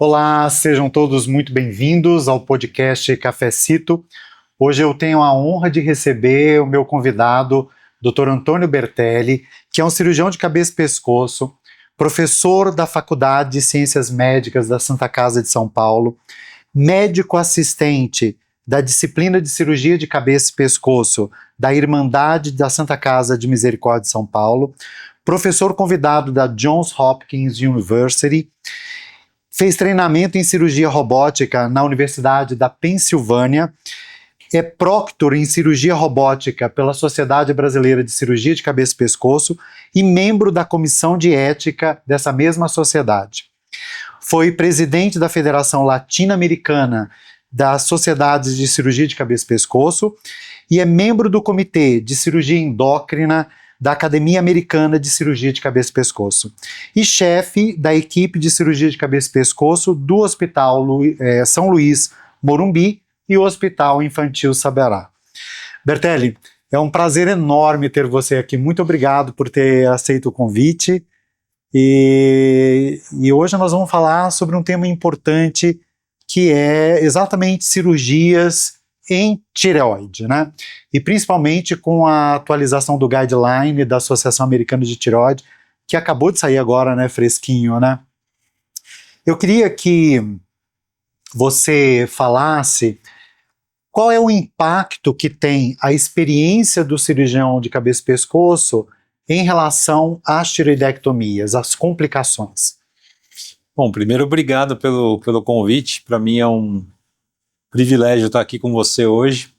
Olá, sejam todos muito bem-vindos ao podcast Cafecito. Hoje eu tenho a honra de receber o meu convidado, Dr. Antônio Bertelli, que é um cirurgião de cabeça e pescoço, professor da Faculdade de Ciências Médicas da Santa Casa de São Paulo, médico assistente da disciplina de cirurgia de cabeça e pescoço da Irmandade da Santa Casa de Misericórdia de São Paulo, professor convidado da Johns Hopkins University, fez treinamento em cirurgia robótica na Universidade da Pensilvânia, é proctor em cirurgia robótica pela Sociedade Brasileira de Cirurgia de Cabeça e Pescoço e membro da comissão de ética dessa mesma sociedade. Foi presidente da Federação Latino-Americana das Sociedades de Cirurgia de Cabeça e Pescoço e é membro do Comitê de Cirurgia Endócrina da Academia Americana de Cirurgia de Cabeça e Pescoço e chefe da equipe de cirurgia de cabeça e pescoço do Hospital São Luís Morumbi e o Hospital Infantil Sabará. Bertelli, é um prazer enorme ter você aqui. Muito obrigado por ter aceito o convite. E hoje nós vamos falar sobre um tema importante que é exatamente cirurgias em tireoide, né? E principalmente com a atualização do guideline da Associação Americana de Tireoide, que acabou de sair agora, né, fresquinho, né? Eu queria que você falasse qual é o impacto que tem a experiência do cirurgião de cabeça e pescoço em relação às tireoidectomias, às complicações. Bom, primeiro, obrigado pelo convite. Para mim é um privilégio estar aqui com você hoje.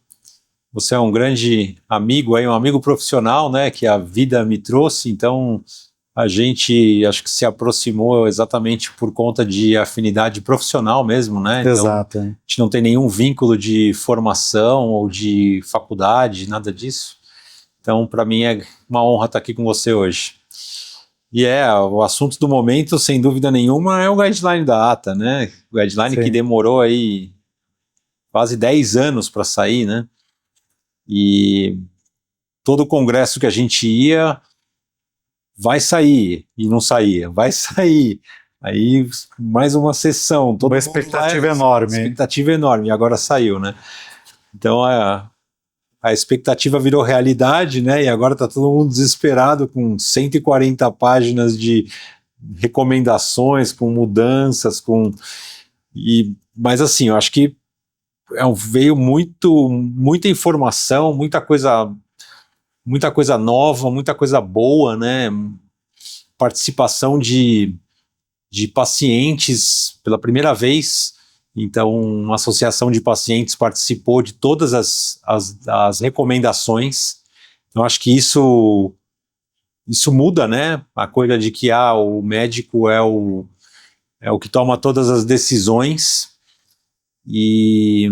Você é um grande amigo, um amigo profissional, né, que a vida me trouxe, então a gente acho que se aproximou exatamente por conta de afinidade profissional mesmo, né? Então, exato. A gente não tem nenhum vínculo de formação ou de faculdade, nada disso. Então, para mim é uma honra estar aqui com você hoje. E o assunto do momento, sem dúvida nenhuma, é o guideline da ATA, né? O guideline que demorou aí quase 10 anos para sair, né? E todo congresso que a gente ia, vai sair, e não saía, vai sair. Aí, mais uma sessão. Uma expectativa enorme. Expectativa enorme, e agora saiu, né? Então, a expectativa virou realidade, né? E agora está todo mundo desesperado com 140 páginas de recomendações, com mudanças, mas assim, eu acho que veio muita informação, muita coisa nova, muita coisa boa, né? Participação de pacientes pela primeira vez. Então, uma associação de pacientes participou de todas as recomendações. Eu acho que isso muda, né? A coisa de que o médico é o que toma todas as decisões. E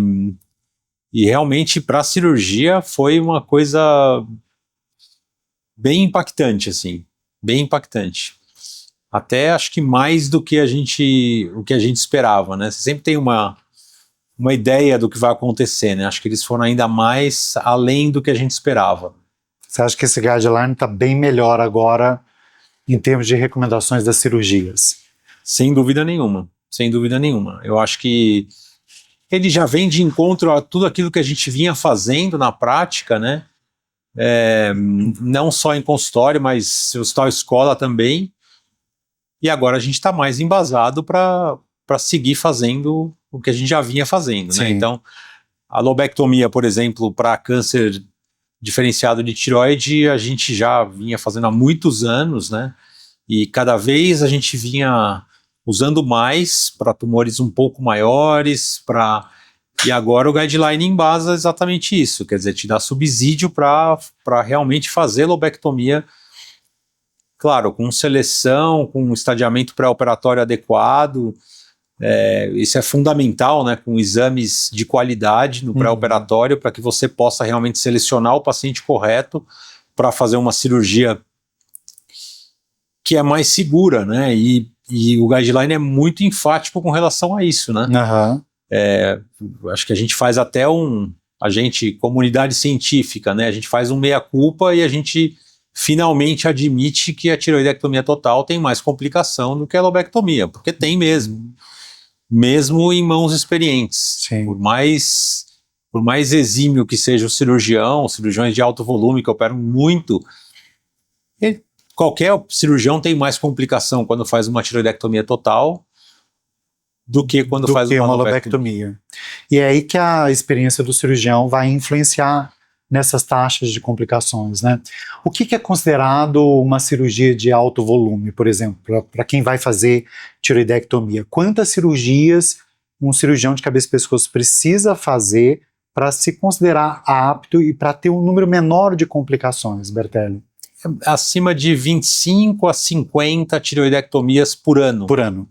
realmente para a cirurgia foi uma coisa bem impactante, assim, bem impactante. Até acho que mais do que o que a gente esperava, né? Você sempre tem uma ideia do que vai acontecer, né? Acho que eles foram ainda mais além do que a gente esperava. Você acha que esse guideline está bem melhor agora em termos de recomendações das cirurgias? Sem dúvida nenhuma, sem dúvida nenhuma. Eu acho que ele já vem de encontro a tudo aquilo que a gente vinha fazendo na prática, né? Não só em consultório, mas hospital escola também. E agora a gente está mais embasado para seguir fazendo o que a gente já vinha fazendo, né? Então, a lobectomia, por exemplo, para câncer diferenciado de tireoide, a gente já vinha fazendo há muitos anos, né? E cada vez a gente vinha usando mais para tumores um pouco maiores, e agora o guideline embasa exatamente isso, quer dizer, te dá subsídio para realmente fazer lobectomia, claro, com seleção, com um estadiamento pré-operatório adequado. Isso é fundamental, né, com exames de qualidade no pré-operatório, para que você possa realmente selecionar o paciente correto para fazer uma cirurgia que é mais segura, né, e o guideline é muito enfático com relação a isso, né. Acho que a gente faz até comunidade científica, né, a gente faz um meia-culpa e a gente finalmente admite que a tireoidectomia total tem mais complicação do que a lobectomia, porque tem mesmo. mesmo em mãos experientes. Sim. Por mais exímio que seja o cirurgião, os cirurgiões de alto volume que operam muito, qualquer cirurgião tem mais complicação quando faz uma tireoidectomia total do que quando faz uma lobectomia. E é aí que a experiência do cirurgião vai influenciar nessas taxas de complicações, né? O que é considerado uma cirurgia de alto volume, por exemplo, para quem vai fazer tireoidectomia? Quantas cirurgias um cirurgião de cabeça e pescoço precisa fazer para se considerar apto e para ter um número menor de complicações, Bertelli? Acima de 25 a 50 tireoidectomias por ano. Por ano.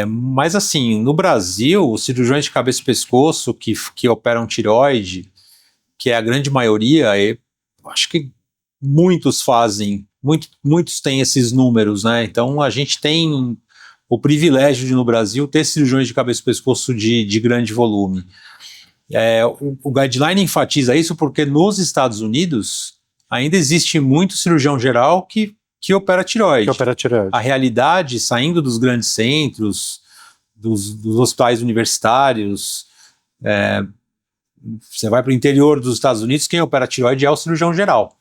Mas assim, no Brasil, os cirurgiões de cabeça e pescoço que operam tireoide, que é a grande maioria, acho que muitos fazem, muitos têm esses números, né? Então a gente tem o privilégio de, no Brasil, ter cirurgiões de cabeça e pescoço de grande volume. O guideline enfatiza isso porque nos Estados Unidos ainda existe muito cirurgião geral que opera tireoide. A realidade, saindo dos grandes centros, dos hospitais universitários, você vai para o interior dos Estados Unidos, quem opera tireoide é o cirurgião geral.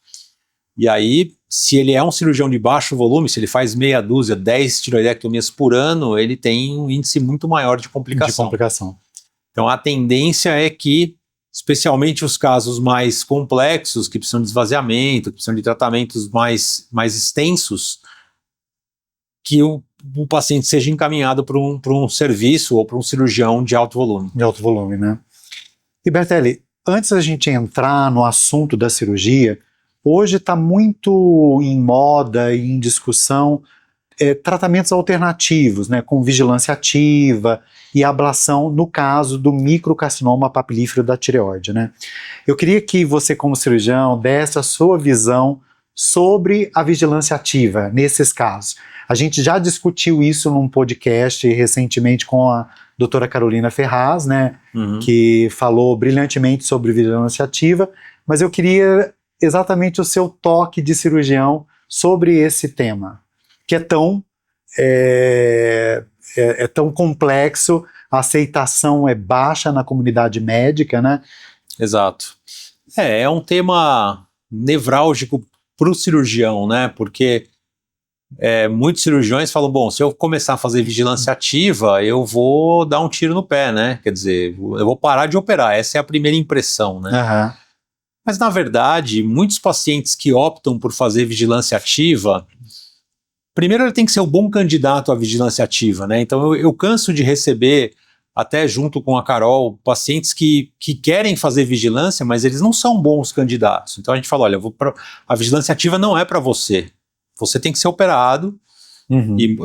E aí, se ele é um cirurgião de baixo volume, se ele faz meia dúzia, 10 tireoidectomias por ano, ele tem um índice muito maior de complicação. Então a tendência é que, especialmente os casos mais complexos, que precisam de esvaziamento, que precisam de tratamentos mais extensos, que o paciente seja encaminhado para um serviço ou para um cirurgião de alto volume. De alto volume, né? E Bertelli, antes da gente entrar no assunto da cirurgia, hoje está muito em moda e em discussão tratamentos alternativos, né, com vigilância ativa e ablação no caso do microcarcinoma papilífero da tireoide, né? Eu queria que você, como cirurgião, desse a sua visão sobre a vigilância ativa nesses casos. A gente já discutiu isso num podcast recentemente com a doutora Carolina Ferraz, né, que falou brilhantemente sobre vigilância ativa, mas eu queria exatamente o seu toque de cirurgião sobre esse tema, que é tão complexo, a aceitação é baixa na comunidade médica, né? Exato. É um tema nevrálgico para o cirurgião, né? Porque muitos cirurgiões falam, bom, se eu começar a fazer vigilância ativa, eu vou dar um tiro no pé, né? Quer dizer, eu vou parar de operar, essa é a primeira impressão, né? Uhum. Mas, na verdade, muitos pacientes que optam por fazer vigilância ativa, primeiro ele tem que ser um bom candidato à vigilância ativa, né? Então eu canso de receber, até junto com a Carol, pacientes que querem fazer vigilância, mas eles não são bons candidatos. Então a gente fala, olha, a vigilância ativa não é para você. Você tem que ser operado,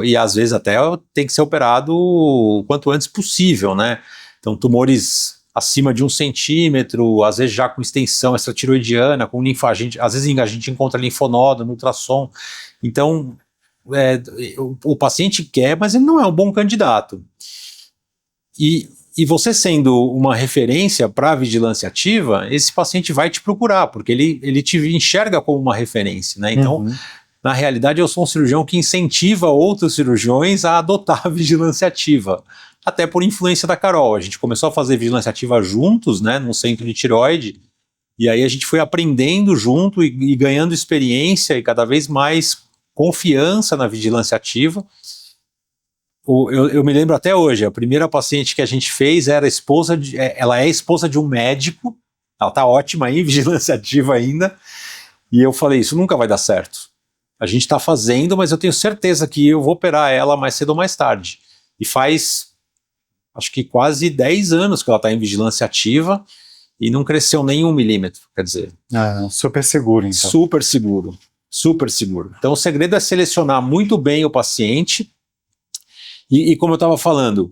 e às vezes até tem que ser operado o quanto antes possível, né? Então tumores acima de 1 centímetro, às vezes já com extensão extratiroidiana, com linfagente, às vezes a gente encontra linfonodo no ultrassom. Então o paciente quer, mas ele não é um bom candidato. E você sendo uma referência para a vigilância ativa, esse paciente vai te procurar, porque ele te enxerga como uma referência, né? Então, na realidade, eu sou um cirurgião que incentiva outros cirurgiões a adotar a vigilância ativa, até por influência da Carol. A gente começou a fazer vigilância ativa juntos, né, num centro de tireoide, e aí a gente foi aprendendo junto e ganhando experiência e cada vez mais confiança na vigilância ativa. Eu me lembro até hoje, a primeira paciente que a gente fez era ela é esposa de um médico, ela tá ótima aí, vigilância ativa ainda, e eu falei, isso nunca vai dar certo. A gente tá fazendo, mas eu tenho certeza que eu vou operar ela mais cedo ou mais tarde. E faz, acho que quase 10 anos que ela tá em vigilância ativa e não cresceu nem 1 milímetro, quer dizer. Super seguro, então. Super seguro, super seguro. Então o segredo é selecionar muito bem o paciente. E como eu estava falando,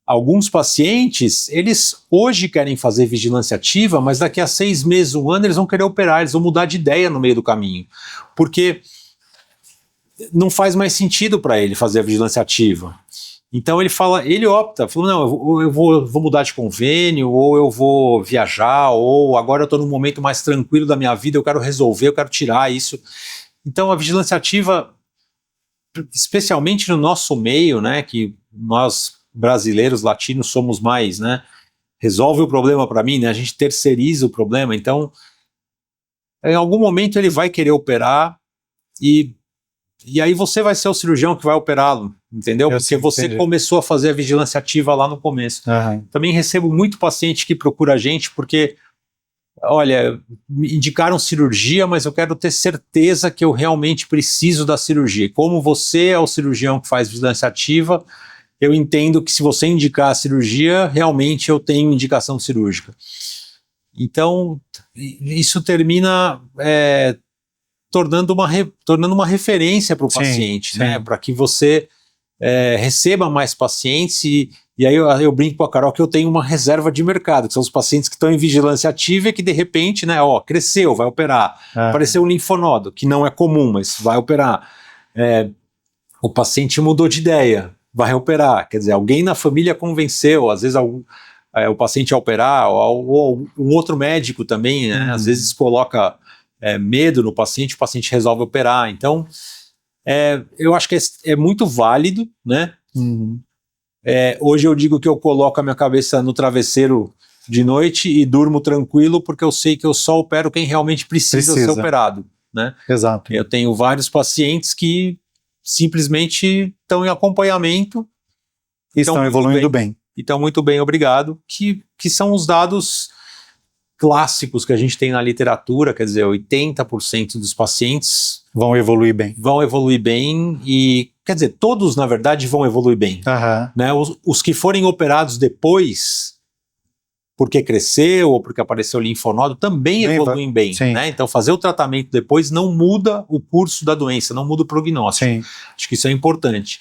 alguns pacientes, eles hoje querem fazer vigilância ativa, mas daqui a 6 meses, 1 ano, eles vão querer operar, eles vão mudar de ideia no meio do caminho. Porque não faz mais sentido para ele fazer a vigilância ativa. Então ele opta, falou, não, eu vou mudar de convênio, ou eu vou viajar, ou agora eu estou num momento mais tranquilo da minha vida, eu quero resolver, eu quero tirar isso. Então a vigilância ativa, especialmente no nosso meio, né, que nós brasileiros, latinos, somos mais, né? Resolve o problema para mim, né? A gente terceiriza o problema, então em algum momento ele vai querer operar e aí você vai ser o cirurgião que vai operá-lo, entendeu? Porque você começou a fazer a vigilância ativa lá no começo. Também recebo muito paciente que procura a gente porque, olha, me indicaram cirurgia, mas eu quero ter certeza que eu realmente preciso da cirurgia. Como você é o cirurgião que faz vigilância ativa, eu entendo que se você indicar a cirurgia, realmente eu tenho indicação cirúrgica. Então, isso termina tornando uma referência para o paciente, né? Para que você receba mais pacientes e aí eu brinco com a Carol que eu tenho uma reserva de mercado, que são os pacientes que estão em vigilância ativa e que de repente, né, cresceu, vai operar. Apareceu um linfonodo, que não é comum, mas vai operar. O paciente mudou de ideia, vai operar. Quer dizer, alguém na família convenceu, às vezes o paciente a operar, ou um outro médico também, né, às vezes coloca medo no paciente, o paciente resolve operar. Então, eu acho que é muito válido, né? Hoje eu digo que eu coloco a minha cabeça no travesseiro de noite e durmo tranquilo, porque eu sei que eu só opero quem realmente precisa ser operado, né? Exato. Eu tenho vários pacientes que simplesmente estão em acompanhamento e estão evoluindo bem. Então, muito bem, obrigado, que são os dados clássicos que a gente tem na literatura, quer dizer, 80% dos pacientes vão evoluir bem. Vão evoluir bem e, quer dizer, todos, na verdade, vão evoluir bem. Né? Os que forem operados depois, porque cresceu ou porque apareceu linfonodo, também evoluem bem. Né? Então, fazer o tratamento depois não muda o curso da doença, não muda o prognóstico. Acho que isso é importante.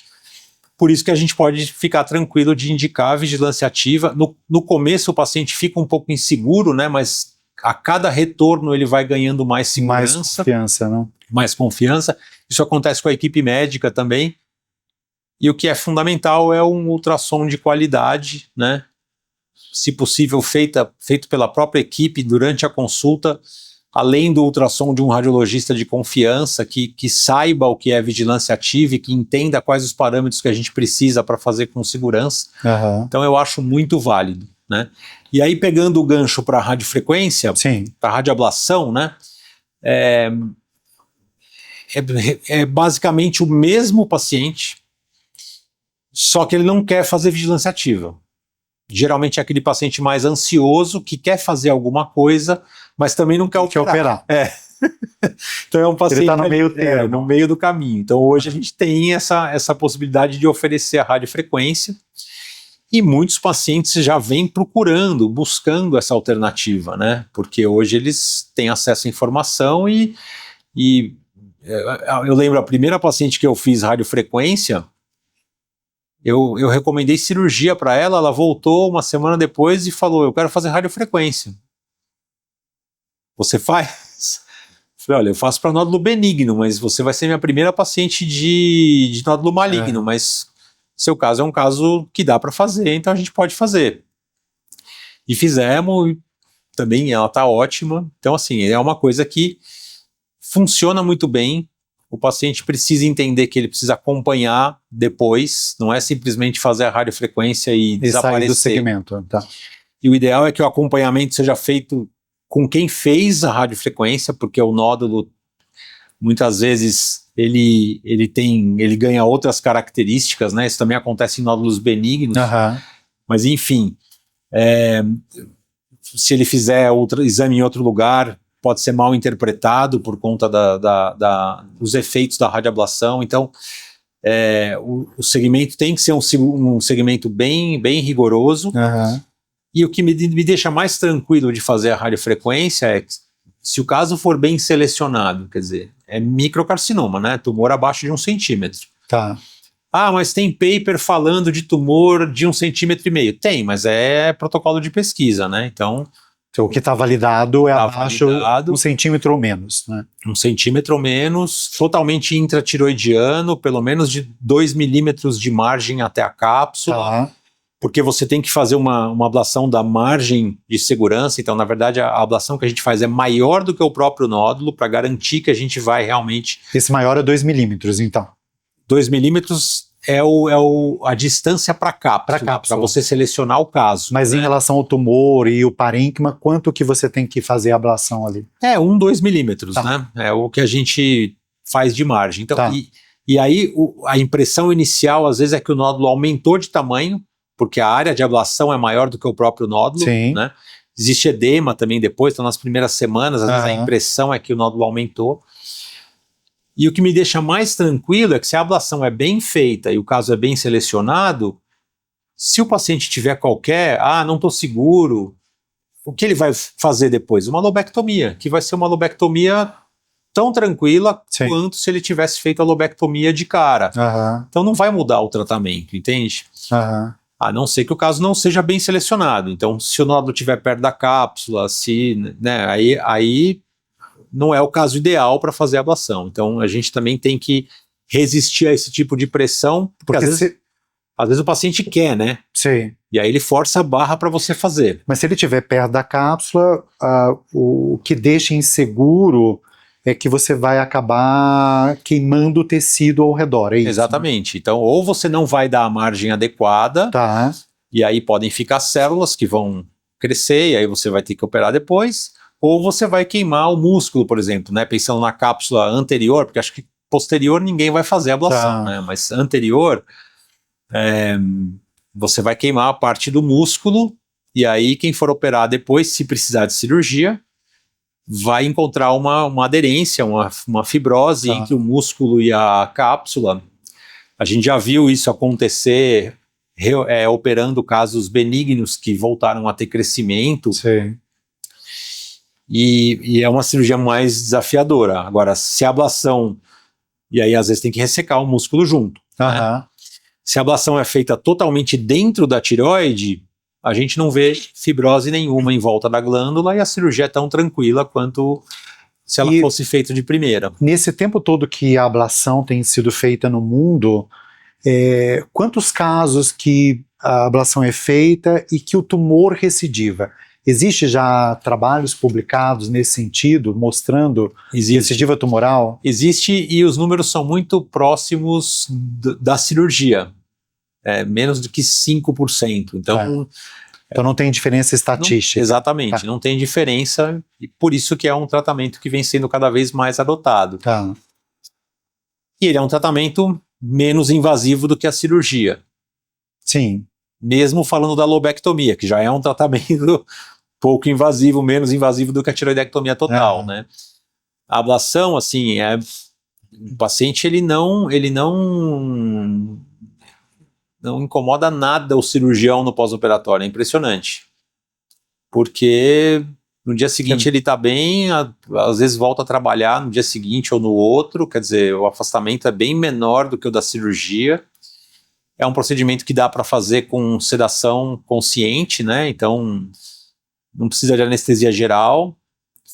Por isso que a gente pode ficar tranquilo de indicar a vigilância ativa. No começo o paciente fica um pouco inseguro, né? Mas a cada retorno ele vai ganhando mais segurança. Mais confiança, né? Mais confiança. Isso acontece com a equipe médica também. E o que é fundamental é um ultrassom de qualidade, né? Se possível feito pela própria equipe durante a consulta, além do ultrassom de um radiologista de confiança que saiba o que é vigilância ativa e que entenda quais os parâmetros que a gente precisa para fazer com segurança. Então eu acho muito válido, né? E aí pegando o gancho para a radiofrequência, para a radioablação, né? É basicamente o mesmo paciente, só que ele não quer fazer vigilância ativa. Geralmente é aquele paciente mais ansioso que quer fazer alguma coisa, mas também não quer operar. Então é um paciente ele está no meio termo. No meio do caminho. Então hoje a gente tem essa possibilidade de oferecer a radiofrequência e muitos pacientes já vêm buscando essa alternativa, né? Porque hoje eles têm acesso à informação e eu lembro a primeira paciente que eu fiz radiofrequência, eu recomendei cirurgia para ela, ela voltou uma semana depois e falou, eu quero fazer radiofrequência. Você faz? Eu falei, olha, eu faço para nódulo benigno, mas você vai ser minha primeira paciente de nódulo maligno, mas seu caso é um caso que dá para fazer, então a gente pode fazer. E fizemos, e também ela está ótima. Então assim, é uma coisa que funciona muito bem. O paciente precisa entender que ele precisa acompanhar depois, não é simplesmente fazer a radiofrequência e desaparecer. Sair do segmento, tá. E o ideal é que o acompanhamento seja feito com quem fez a radiofrequência, porque o nódulo, muitas vezes, ele ganha outras características, né? Isso também acontece em nódulos benignos. Mas, enfim, se ele fizer exame em outro lugar, pode ser mal interpretado por conta dos efeitos da radioablação. Então, o segmento tem que ser um segmento bem rigoroso. E o que me deixa mais tranquilo de fazer a radiofrequência é que, se o caso for bem selecionado, quer dizer, é microcarcinoma, né? Tumor abaixo de 1 centímetro. Ah, mas tem paper falando de tumor de 1,5 centímetros. Tem, mas é protocolo de pesquisa, né? Então, o que está validado é abaixo 1 centímetro ou menos, né? 1 centímetro ou menos, totalmente intratiroidiano, pelo menos de 2 milímetros de margem até a cápsula, porque você tem que fazer uma ablação da margem de segurança. Então, na verdade, a ablação que a gente faz é maior do que o próprio nódulo, para garantir que a gente vai realmente... Esse maior é 2 milímetros, então? 2 milímetros a distância para cápsula, para você selecionar o caso. Mas em relação ao tumor e o parênquima, quanto que você tem que fazer a ablação ali? 2 milímetros, né? É o que a gente faz de margem. Então, e aí a impressão inicial, às vezes, é que o nódulo aumentou de tamanho, porque a área de ablação é maior do que o próprio nódulo, né? Existe edema também depois, então nas primeiras semanas, às vezes a impressão é que o nódulo aumentou. E o que me deixa mais tranquilo é que se a ablação é bem feita e o caso é bem selecionado, se o paciente tiver não estou seguro, o que ele vai fazer depois? Uma lobectomia, que vai ser uma lobectomia tão tranquila quanto se ele tivesse feito a lobectomia de cara. Então não vai mudar o tratamento, entende? A não ser que o caso não seja bem selecionado. Então, se o nódulo estiver perto da cápsula, né, aí não é o caso ideal para fazer a ablação. Então, a gente também tem que resistir a esse tipo de pressão, porque às vezes o paciente quer, né? Sim. E aí ele força a barra para você fazer. Mas se ele estiver perto da cápsula, o que deixa inseguro é que você vai acabar queimando o tecido ao redor, é isso? Exatamente. Né? Então, ou você não vai dar a margem adequada, e aí podem ficar células que vão crescer, e aí você vai ter que operar depois, ou você vai queimar o músculo, por exemplo, né? Pensando na cápsula anterior, porque acho que posterior ninguém vai fazer a ablação, né? Mas anterior, você vai queimar a parte do músculo, e aí quem for operar depois, se precisar de cirurgia, vai encontrar uma aderência, uma fibrose entre o músculo e a cápsula. A gente já viu isso acontecer operando casos benignos que voltaram a ter crescimento. Sim. E é uma cirurgia mais desafiadora. Agora, se a ablação... E aí, às vezes, tem que ressecar o músculo junto. Né? Se a ablação é feita totalmente dentro da tireoide, a gente não vê fibrose nenhuma em volta da glândula e a cirurgia é tão tranquila quanto se ela fosse feita de primeira. Nesse tempo todo que a ablação tem sido feita no mundo, quantos casos que a ablação é feita e que o tumor recidiva? Existe já trabalhos publicados nesse sentido, mostrando recidiva tumoral? Existe, e os números são muito próximos da cirurgia. Menos do que 5%. Então não tem diferença estatística. Exatamente, não tem diferença, e por isso que é um tratamento que vem sendo cada vez mais adotado. E ele é um tratamento menos invasivo do que a cirurgia. Sim. Mesmo falando da lobectomia, que já é um tratamento pouco invasivo, menos invasivo do que a tiroidectomia total, né? A ablação, assim, o paciente ele não incomoda nada o cirurgião no pós-operatório, é impressionante. Porque no dia seguinte ele está bem, às vezes volta a trabalhar no dia seguinte ou no outro, quer dizer, o afastamento é bem menor do que o da cirurgia. É um procedimento que dá para fazer com sedação consciente, né? Então não precisa de anestesia geral,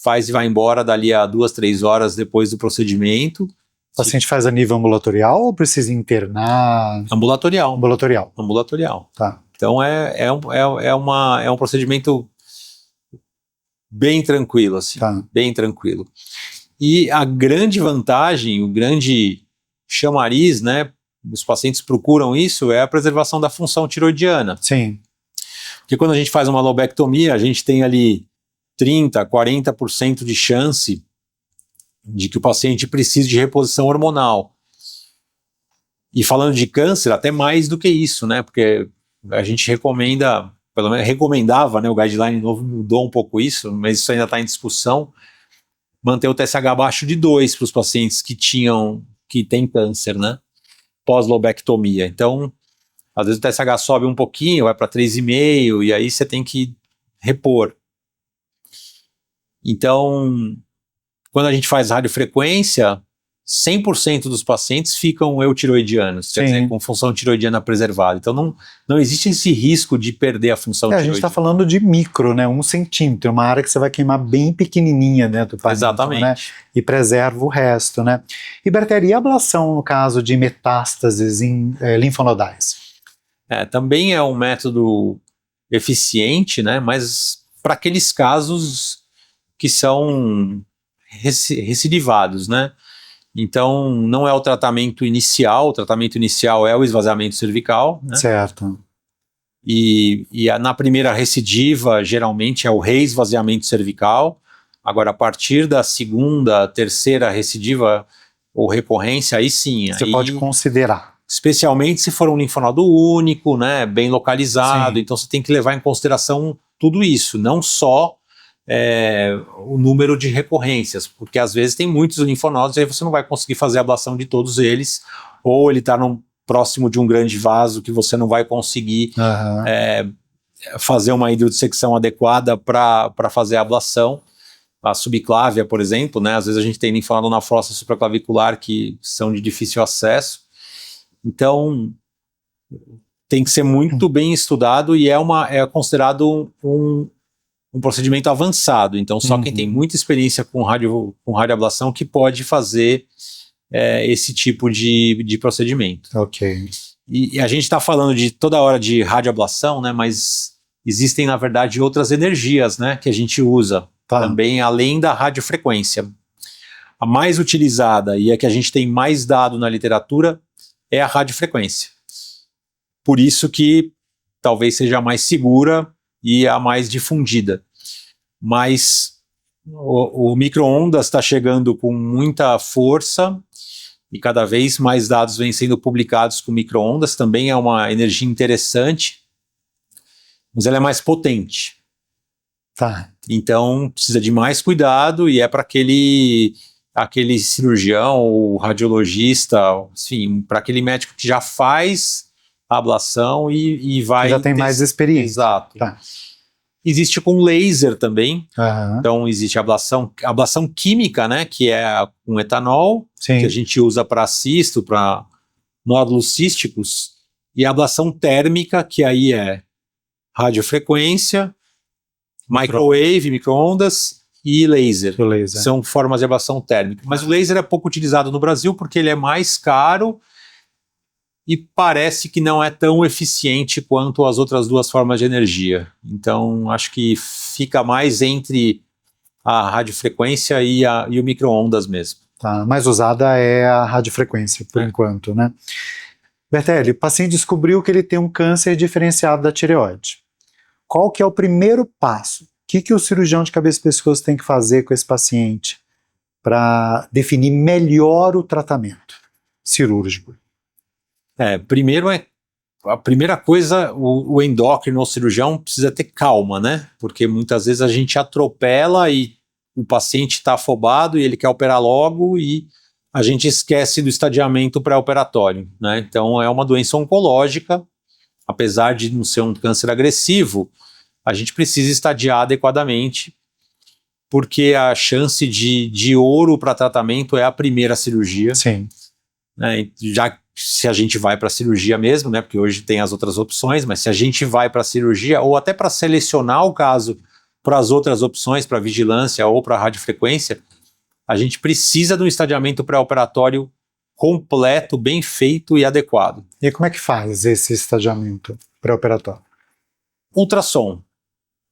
faz e vai embora dali a 2, 3 horas depois do procedimento. O paciente faz a nível ambulatorial ou precisa internar? Ambulatorial. Ambulatorial. Então é um procedimento bem tranquilo, assim, bem tranquilo. E a grande vantagem, o grande chamariz, né, os pacientes procuram isso, é a preservação da função tiroidiana. Sim. Porque quando a gente faz uma lobectomia, a gente tem ali 30%, 40% de chance de que o paciente precise de reposição hormonal. E falando de câncer, até mais do que isso, né? Porque a gente recomenda, pelo menos recomendava, né? O guideline novo mudou um pouco isso, mas isso ainda está em discussão, manter o TSH abaixo de 2 para os pacientes que têm câncer, né? Pós-lobectomia. Então, às vezes o TSH sobe um pouquinho, vai para 3,5, e aí você tem que repor. Então, quando a gente faz radiofrequência, 100% dos pacientes ficam eutiroidianos, quer dizer, com função tiroidiana preservada. Então não existe esse risco de perder a função tiroidiana. A gente está falando de micro, né? 1 centímetro, uma área que você vai queimar bem pequenininha dentro do parênquima, exatamente, né? E preserva o resto, né? E Bertelli, e a ablação no caso de metástases em linfonodais? Também é um método eficiente, né? Mas para aqueles casos que são recidivados, né? Então, não é o tratamento inicial é o esvaziamento cervical, né? Certo. Na primeira recidiva, geralmente é o reesvaziamento cervical. Agora, a partir da segunda, terceira recidiva ou recorrência, aí sim. Você pode considerar. Especialmente se for um linfonodo único, né, bem localizado. Sim. Então, você tem que levar em consideração tudo isso, não só o número de recorrências, porque às vezes tem muitos linfonodos e aí você não vai conseguir fazer a ablação de todos eles, ou ele está próximo de um grande vaso que você não vai conseguir fazer uma hidrodissecção adequada para fazer a ablação. A subclávia, por exemplo, né, às vezes a gente tem linfonodo na fossa supraclavicular que são de difícil acesso. Então, tem que ser muito bem estudado e é considerado um procedimento avançado. Então, só quem tem muita experiência com radioablação que pode fazer esse tipo de procedimento. Ok. E a gente está falando de toda hora de radioablação, né? Mas existem, na verdade, outras energias, né, que a gente usa também, além da radiofrequência. A mais utilizada e a que a gente tem mais dado na literatura é a radiofrequência. Por isso que talvez seja a mais segura e a mais difundida. Mas o micro-ondas está chegando com muita força e cada vez mais dados vêm sendo publicados com micro-ondas. Também é uma energia interessante, mas ela é mais potente. Então precisa de mais cuidado e é para aquele cirurgião ou radiologista, enfim, para aquele médico que já faz a ablação e vai... Já tem mais experiência. Exato. Existe com laser também. Então existe a ablação química, né, que é com etanol, que a gente usa para cisto, para nódulos císticos, e a ablação térmica, que aí é radiofrequência, microwave, micro-ondas e laser. São formas de ablação térmica. Mas o laser é pouco utilizado no Brasil porque ele é mais caro e parece que não é tão eficiente quanto as outras duas formas de energia. Então, acho que fica mais entre a radiofrequência e o micro-ondas mesmo. Mais usada é a radiofrequência, por enquanto, né? Bertelli, o paciente descobriu que ele tem um câncer diferenciado da tireoide. Qual que é o primeiro passo? O que o cirurgião de cabeça e pescoço tem que fazer com esse paciente para definir melhor o tratamento cirúrgico? Primeiro a primeira coisa, o endócrino ou cirurgião precisa ter calma, né? Porque muitas vezes a gente atropela e o paciente está afobado e ele quer operar logo e a gente esquece do estadiamento pré-operatório, né? Então é uma doença oncológica, apesar de não ser um câncer agressivo, a gente precisa estadiar adequadamente, porque a chance de ouro para tratamento é a primeira cirurgia. Sim. Né? Já se a gente vai para a cirurgia mesmo, né? Porque hoje tem as outras opções, mas se a gente vai para a cirurgia, ou até para selecionar o caso para as outras opções, para vigilância ou para radiofrequência, a gente precisa de um estadiamento pré-operatório completo, bem feito e adequado. E como é que faz esse estadiamento pré-operatório? Ultrassom.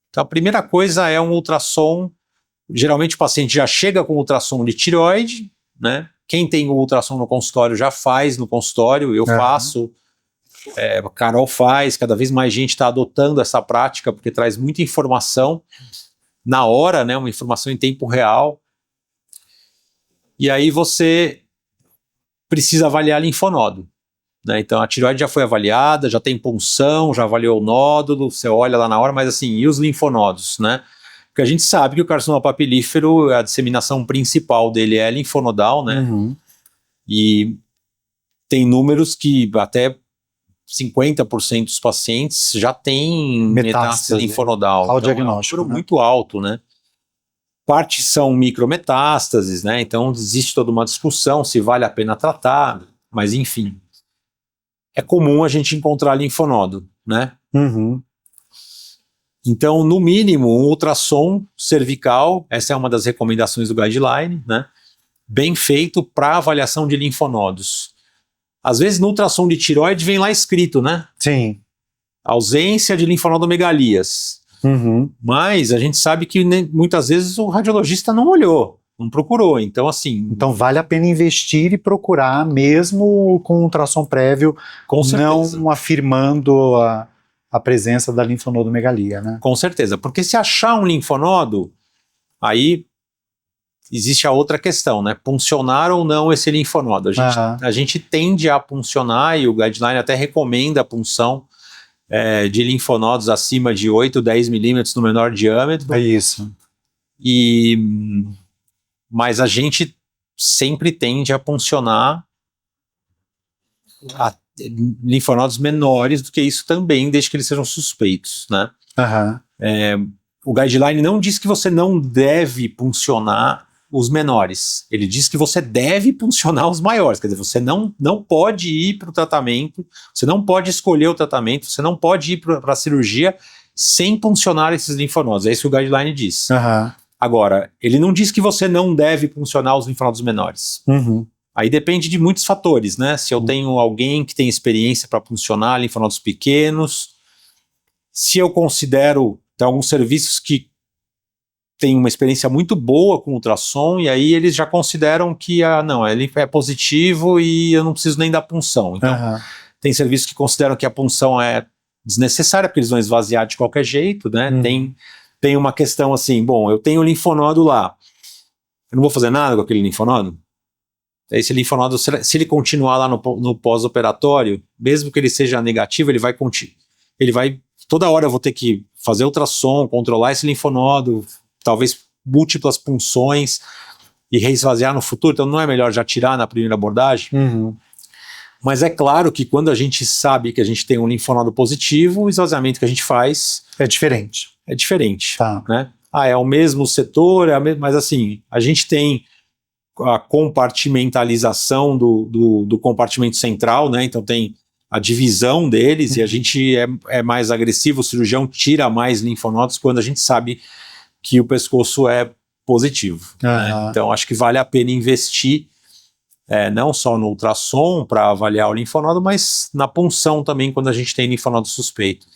Então a primeira coisa é um ultrassom. Geralmente o paciente já chega com ultrassom de tireoide, né? Quem tem o ultrassom no consultório já faz no consultório, eu faço, a Carol faz, cada vez mais gente está adotando essa prática, porque traz muita informação na hora, né? Uma informação em tempo real. E aí você precisa avaliar linfonodo. Né? Então a tireoide já foi avaliada, já tem punção, já avaliou o nódulo, você olha lá na hora, mas assim, e os linfonodos, né? Porque a gente sabe que o carcinoma papilífero, a disseminação principal dele é linfonodal, né? E tem números que até 50% dos pacientes já tem metástase linfonodal. Qual o diagnóstico? É um número muito alto, né? Parte são micrometástases, né? Então existe toda uma discussão se vale a pena tratar, mas enfim. É comum a gente encontrar linfonodo, né? Então, no mínimo, um ultrassom cervical, essa é uma das recomendações do guideline, né? Bem feito para avaliação de linfonodos. Às vezes, no ultrassom de tireoide vem lá escrito, né? Sim. Ausência de linfonodomegalias. Mas a gente sabe que muitas vezes o radiologista não olhou. Não procurou. Então, assim... Então vale a pena investir e procurar, mesmo com ultrassom prévio, com certeza. não afirmando a presença da linfonodomegalia, né? Com certeza, porque se achar um linfonodo, aí existe a outra questão, né? Puncionar ou não esse linfonodo. A gente tende a puncionar, e o guideline até recomenda a punção de linfonodos acima de 8, 10 milímetros no menor diâmetro. É isso. Mas a gente sempre tende a puncionar linfonodos menores do que isso também, desde que eles sejam suspeitos, né? O guideline não diz que você não deve puncionar os menores, ele diz que você deve puncionar os maiores, quer dizer, você não pode ir para o tratamento, você não pode escolher o tratamento, você não pode ir para a cirurgia sem puncionar esses linfonodos, é isso que o guideline diz. Agora, ele não diz que você não deve puncionar os linfonodos menores. Aí depende de muitos fatores, né? Se eu tenho alguém que tem experiência para puncionar linfonodos pequenos, se eu considero, tem alguns serviços que têm uma experiência muito boa com ultrassom, e aí eles já consideram que, não, ele é positivo e eu não preciso nem da punção. Então, tem serviços que consideram que a punção é desnecessária, porque eles vão esvaziar de qualquer jeito, né? Tem uma questão assim, bom, eu tenho um linfonodo lá, eu não vou fazer nada com aquele linfonodo? Esse linfonodo, se ele continuar lá no pós-operatório, mesmo que ele seja negativo, ele vai, toda hora eu vou ter que fazer ultrassom, controlar esse linfonodo, talvez múltiplas punções e reesvaziar no futuro, então não é melhor já tirar na primeira abordagem? Mas é claro que quando a gente sabe que a gente tem um linfonodo positivo, o esvaziamento que a gente faz... É diferente. É diferente, né? É o mesmo setor, mas assim, a gente tem a compartimentalização do compartimento central, né? Então tem a divisão deles e a gente é mais agressivo, o cirurgião tira mais linfonodos quando a gente sabe que o pescoço é positivo. Né? Então acho que vale a pena investir não só no ultrassom para avaliar o linfonodo, mas na punção também quando a gente tem linfonodo suspeito.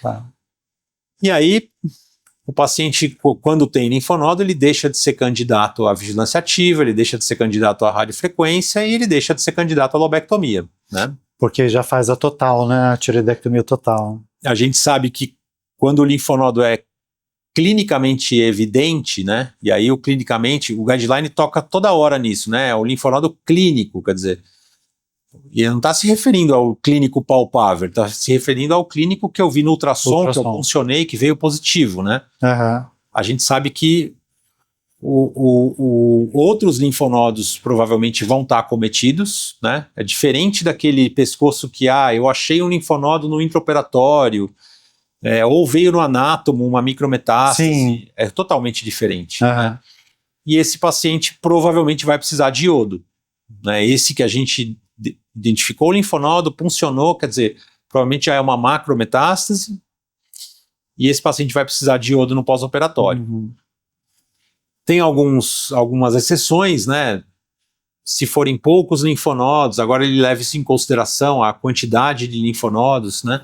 E aí o paciente, quando tem linfonodo, ele deixa de ser candidato à vigilância ativa, ele deixa de ser candidato à radiofrequência e ele deixa de ser candidato à lobectomia, né? Porque já faz a total, né? A tireoidectomia total. A gente sabe que quando o linfonodo é clinicamente evidente, né? E aí o guideline toca toda hora nisso, né? O linfonodo clínico, quer dizer, e ele não está se referindo ao clínico palpável, está se referindo ao clínico que eu vi no ultrassom, que eu puncionei, que veio positivo, né? A gente sabe que outros linfonodos provavelmente vão estar acometidos, né? É diferente daquele pescoço que, eu achei um linfonodo no intraoperatório, ou veio no anátomo uma micrometástase, é totalmente diferente. Né? E esse paciente provavelmente vai precisar de iodo, né? Esse que a gente identificou o linfonodo, puncionou, quer dizer, provavelmente já é uma macrometástase, e esse paciente vai precisar de iodo no pós-operatório. Tem algumas exceções, né? Se forem poucos linfonodos, agora ele leva isso em consideração, a quantidade de linfonodos, né?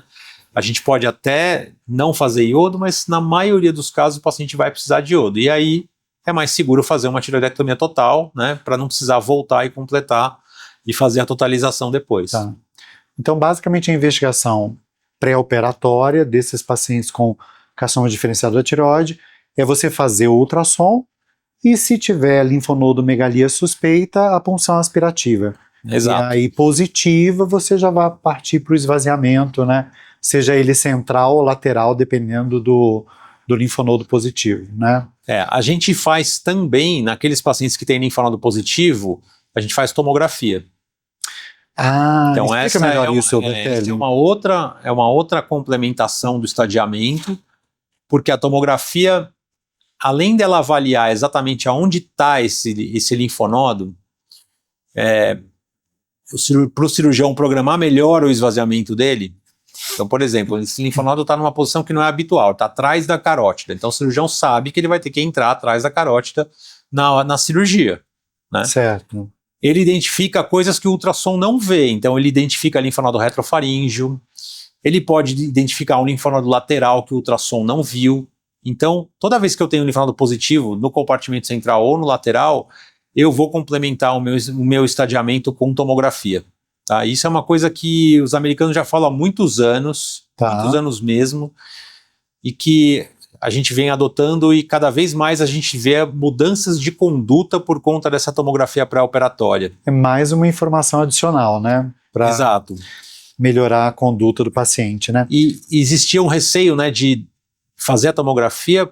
A gente pode até não fazer iodo, mas na maioria dos casos o paciente vai precisar de iodo. E aí é mais seguro fazer uma tireoidectomia total, né? Para não precisar voltar e completar e fazer a totalização depois. Então, basicamente, a investigação pré-operatória desses pacientes com carcinoma diferenciado da tireoide é você fazer o ultrassom e, se tiver linfonodomegalia suspeita, a punção aspirativa. Exato. E aí, positiva, você já vai partir para o esvaziamento, né? Seja ele central ou lateral, dependendo do linfonodo positivo, né? A gente faz também, naqueles pacientes que têm linfonodo positivo, a gente faz tomografia. Então essa melhor isso, é uma outra complementação do estadiamento, porque a tomografia, além dela avaliar exatamente aonde está esse linfonodo, para o cirurgião programar melhor o esvaziamento dele. Então, por exemplo, esse linfonodo está numa posição que não é habitual, está atrás da carótida. Então o cirurgião sabe que ele vai ter que entrar atrás da carótida na cirurgia. Né? Certo. Ele identifica coisas que o ultrassom não vê. Então ele identifica linfonodo retrofaríngeo, ele pode identificar um linfonodo lateral que o ultrassom não viu. Então, toda vez que eu tenho um linfonodo positivo no compartimento central ou no lateral, eu vou complementar o meu estadiamento com tomografia. Tá? Isso é uma coisa que os americanos já falam há muitos anos mesmo, e que a gente vem adotando, e cada vez mais a gente vê mudanças de conduta por conta dessa tomografia pré-operatória. É mais uma informação adicional, né? Exato. Melhorar a conduta do paciente, né? E existia um receio, né, de fazer a tomografia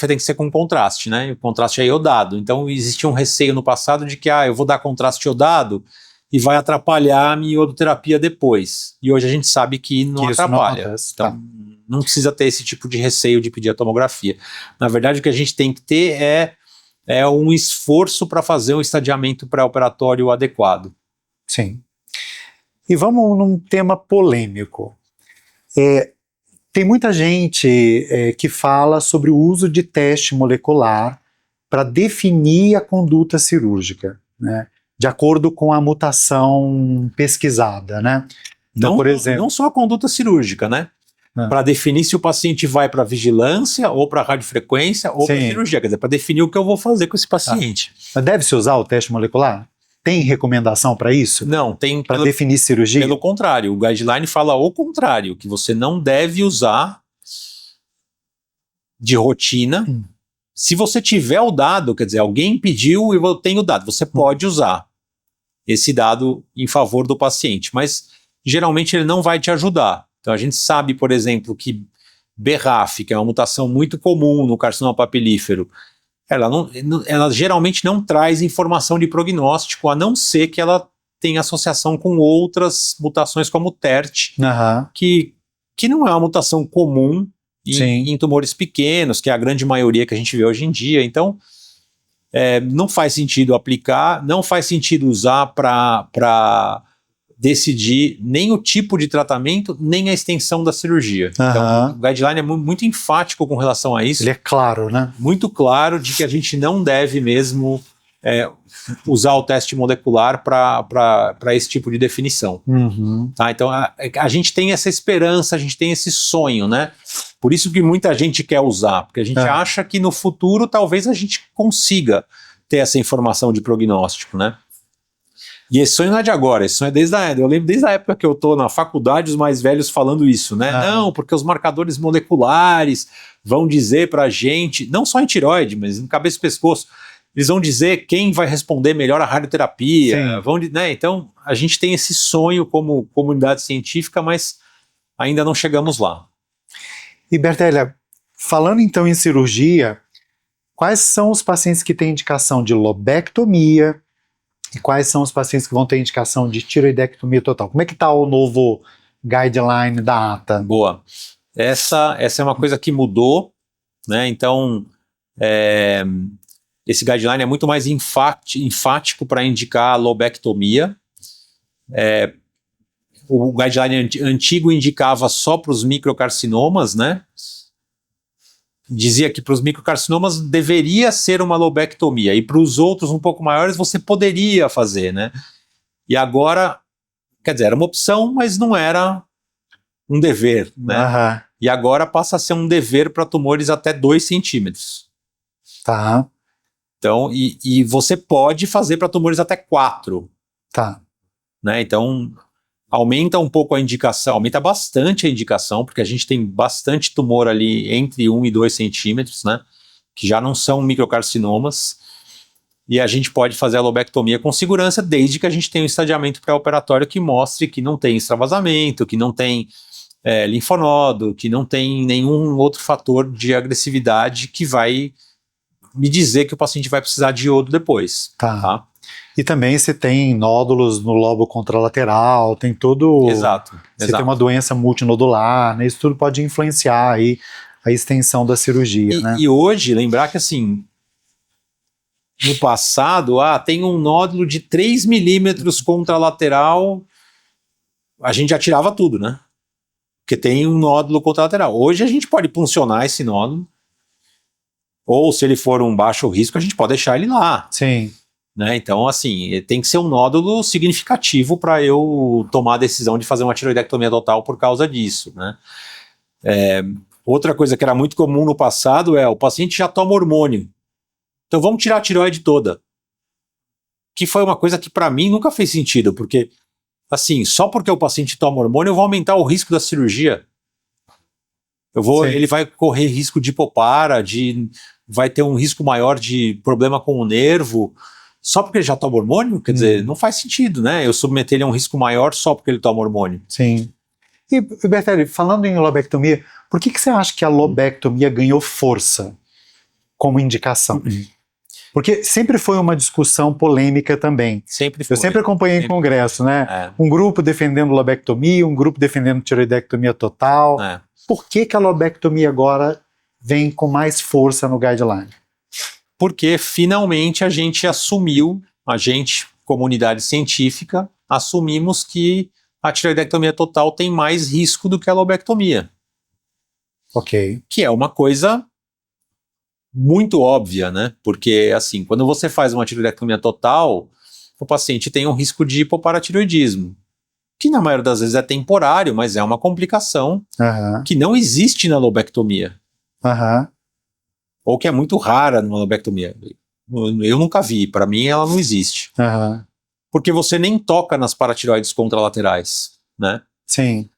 tem que ser com contraste, né? O contraste é iodado. Então existia um receio no passado de que eu vou dar contraste iodado e vai atrapalhar a minha iodoterapia depois. E hoje a gente sabe que não atrapalha. Então não precisa ter esse tipo de receio de pedir a tomografia. Na verdade, o que a gente tem que ter é um esforço para fazer um estadiamento pré-operatório adequado. Sim. E vamos num tema polêmico. Tem muita gente que fala sobre o uso de teste molecular para definir a conduta cirúrgica, né? De acordo com a mutação pesquisada, né? Então, não, por exemplo, não só a conduta cirúrgica, né? Para definir se o paciente vai para vigilância, ou para radiofrequência, ou para cirurgia. Quer dizer, para definir o que eu vou fazer com esse paciente. Mas deve-se usar o teste molecular? Tem recomendação para isso? Não, tem. Para definir cirurgia? Pelo contrário, o guideline fala o contrário, que você não deve usar de rotina. Se você tiver o dado, quer dizer, alguém pediu e eu tenho o dado, você pode usar esse dado em favor do paciente, mas geralmente ele não vai te ajudar. Então a gente sabe, por exemplo, que BRAF, que é uma mutação muito comum no carcinoma papilífero, ela geralmente não traz informação de prognóstico, a não ser que ela tenha associação com outras mutações como o TERT, que não é uma mutação comum em tumores pequenos, que é a grande maioria que a gente vê hoje em dia. Então, não faz sentido aplicar, não faz sentido usar para decidir nem o tipo de tratamento, nem a extensão da cirurgia. Então, o guideline é muito enfático com relação a isso. Ele é claro, né? Muito claro de que a gente não deve mesmo usar o teste molecular para esse tipo de definição. Tá? Então, a gente tem essa esperança, a gente tem esse sonho, né? Por isso que muita gente quer usar, porque a gente acha que no futuro talvez a gente consiga ter essa informação de prognóstico, né? E esse sonho não é de agora, esse sonho é eu lembro desde a época que eu estou na faculdade, os mais velhos falando isso, né? Não, porque os marcadores moleculares vão dizer pra gente, não só em tireoide, mas em cabeça e pescoço, eles vão dizer quem vai responder melhor à radioterapia, né? Então, a gente tem esse sonho como comunidade científica, mas ainda não chegamos lá. E Bertélia, falando então em cirurgia, quais são os pacientes que têm indicação de lobectomia e quais são os pacientes que vão ter indicação de tiroidectomia total? Como é que está o novo guideline da ATA? Boa. Essa é uma coisa que mudou, né? Então, esse guideline é muito mais enfático para indicar a lobectomia. O guideline antigo indicava só para os microcarcinomas, né? Dizia que para os microcarcinomas deveria ser uma lobectomia, e para os outros um pouco maiores você poderia fazer, né? E agora, quer dizer, era uma opção, mas não era um dever, né? E agora passa a ser um dever para tumores até 2 centímetros. Tá. Então, e você pode fazer para tumores até 4. Tá. Né? Então, aumenta um pouco a indicação, aumenta bastante a indicação, porque a gente tem bastante tumor ali entre 1 e 2 centímetros, né? Que já não são microcarcinomas, e a gente pode fazer a lobectomia com segurança, desde que a gente tenha um estadiamento pré-operatório que mostre que não tem extravasamento, que não tem linfonodo, que não tem nenhum outro fator de agressividade que vai me dizer que o paciente vai precisar de iodo depois. Tá? E também se tem nódulos no lobo contralateral, tem tudo... Exato. Se tem uma doença multinodular, né, isso tudo pode influenciar aí a extensão da cirurgia, né? E hoje, lembrar que assim, no passado, tem um nódulo de 3 milímetros contralateral, a gente já tirava tudo, né? Porque tem um nódulo contralateral. Hoje a gente pode puncionar esse nódulo, ou se ele for um baixo risco, a gente pode deixar ele lá. Sim. Né? Então, assim, tem que ser um nódulo significativo para eu tomar a decisão de fazer uma tiroidectomia total por causa disso, né? Outra coisa que era muito comum no passado o paciente já toma hormônio. Então vamos tirar a tireoide toda. que foi uma coisa que para mim nunca fez sentido, porque assim, só porque o paciente toma hormônio, eu vou aumentar o risco da cirurgia. Ele vai correr risco de hipopara, vai ter um risco maior de problema com o nervo, só porque ele já toma hormônio? Quer dizer, não faz sentido, né? Eu submeter ele a um risco maior só porque ele toma hormônio. Sim. E, Bertelli, falando em lobectomia, por que você acha que a lobectomia ganhou força como indicação? Porque sempre foi uma discussão polêmica também. Eu sempre acompanhei em congresso, né? Um grupo defendendo lobectomia, um grupo defendendo tiroidectomia total. Por que a lobectomia agora vem com mais força no guideline? Porque finalmente a gente assumiu, comunidade científica, assumimos que a tiroidectomia total tem mais risco do que a lobectomia. Ok. Que é uma coisa muito óbvia, né? Porque, assim, quando você faz uma tiroidectomia total, o paciente tem um risco de hipoparatiroidismo, que na maioria das vezes é temporário, mas é uma complicação que não existe na lobectomia. Ou que é muito rara numa lobectomia. Eu nunca vi, para mim ela não existe. Porque você nem toca nas paratiroides contralaterais, né? Sim.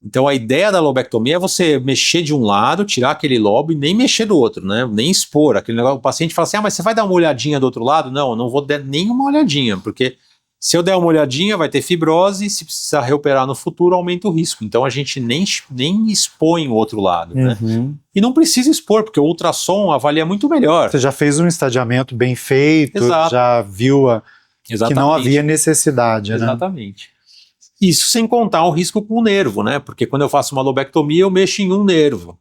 Então a ideia da lobectomia é você mexer de um lado, tirar aquele lobo e nem mexer do outro, né? Nem expor aquele negócio. O paciente fala assim, mas você vai dar uma olhadinha do outro lado? Não, eu não vou dar nenhuma olhadinha, porque se eu der uma olhadinha vai ter fibrose e se precisar reoperar no futuro aumenta o risco. Então a gente nem expõe o outro lado, né? E não precisa expor, porque o ultrassom avalia muito melhor. Você já fez um estadiamento bem feito, Exato. Já viu que não havia necessidade, Exatamente. Isso sem contar o risco com o nervo, né? Porque quando eu faço uma lobectomia, eu mexo em um nervo.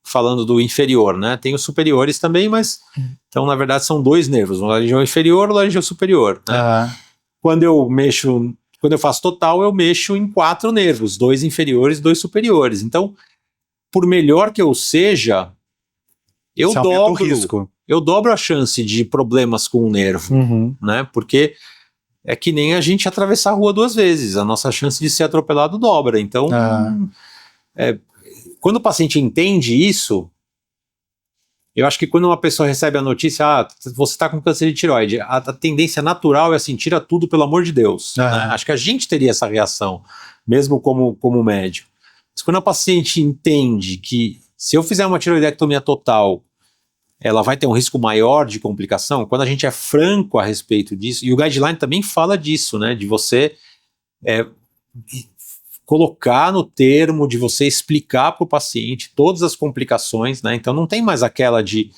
Falando do inferior, né? Tem os superiores também, mas... Então, na verdade, são dois nervos. Uma laringeal inferior e uma laringeal superior. Né? Quando eu faço total, eu mexo em 4 nervos. 2 inferiores e 2 superiores. Então, por melhor que eu seja, eu dobro a chance de problemas com o nervo. Né? Porque... é que nem a gente atravessar a rua 2 vezes, a nossa chance de ser atropelado dobra. Então, quando o paciente entende isso, eu acho que quando uma pessoa recebe a notícia, você está com câncer de tireoide, a tendência natural é assim, tira tudo, pelo amor de Deus. Né? Acho que a gente teria essa reação, mesmo como médico. Mas quando a paciente entende que se eu fizer uma tiroidectomia total, ela vai ter um risco maior de complicação, quando a gente é franco a respeito disso, e o guideline também fala disso, né, de você colocar no termo, de você explicar para o paciente todas as complicações, né, então não tem mais aquela de,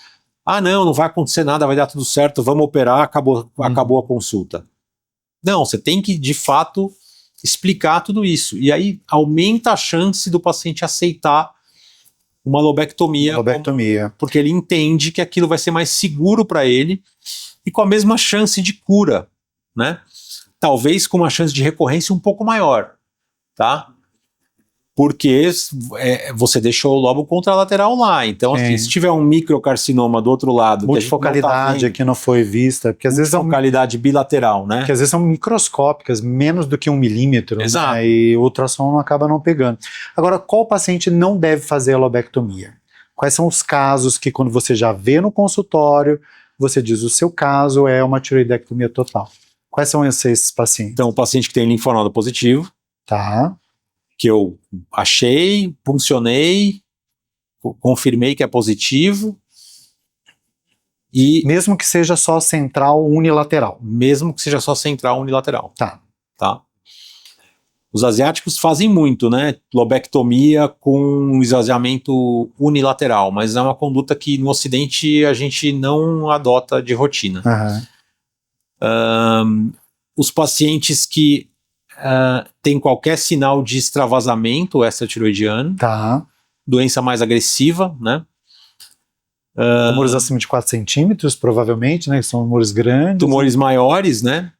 não vai acontecer nada, vai dar tudo certo, vamos operar, acabou a consulta. Não, você tem que, de fato, explicar tudo isso, e aí aumenta a chance do paciente aceitar uma lobectomia. Porque ele entende que aquilo vai ser mais seguro para ele e com a mesma chance de cura, né? Talvez com uma chance de recorrência um pouco maior, tá? Porque você deixou o lobo contralateral lá, então assim, se tiver um microcarcinoma do outro lado... multifocalidade que não foi vista, porque às vezes multifocalidade bilateral, né? Que às vezes são microscópicas, menos do que 1 milímetro, exato. Né? E o ultrassom acaba não pegando. Agora, qual paciente não deve fazer a lobectomia? Quais são os casos que quando você já vê no consultório, você diz, o seu caso é uma tiroidectomia total? Quais são esses pacientes? Então, o paciente que tem linfonodo positivo. Tá. Que eu achei, puncionei, confirmei que é positivo. E mesmo que seja só central unilateral. Mesmo que seja só central unilateral. Tá. Os asiáticos fazem muito, né? Lobectomia com esvaziamento unilateral, mas é uma conduta que no Ocidente a gente não adota de rotina. Os pacientes que tem qualquer sinal de extravasamento extratiroidiano, doença mais agressiva, né? Tumores acima de 4 centímetros, provavelmente, né? Que são tumores grandes. Tumores maiores, né?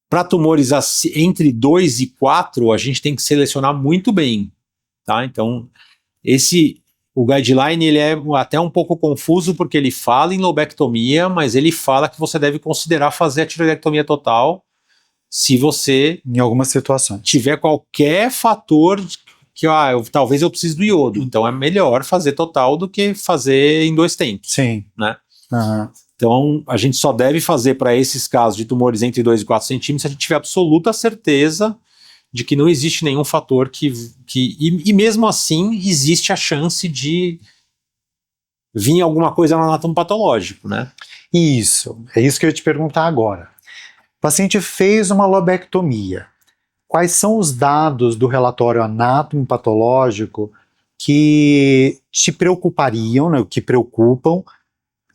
Para tumores entre 2 e 4, a gente tem que selecionar muito bem, tá? Então, o guideline ele é até um pouco confuso, porque ele fala em lobectomia, mas ele fala que você deve considerar fazer a tiroidectomia total se você, em algumas situações, tiver qualquer fator que talvez eu precise do iodo. Então é melhor fazer total do que fazer em 2 tempos. Sim. Né? Então, a gente só deve fazer para esses casos de tumores entre 2 e 4 centímetros se a gente tiver absoluta certeza de que não existe nenhum fator e mesmo assim existe a chance de vir alguma coisa no anátomo patológico, né? Isso, é isso que eu ia te perguntar agora. O paciente fez uma lobectomia. Quais são os dados do relatório anátomo-patológico que te preocupariam, né, que preocupam,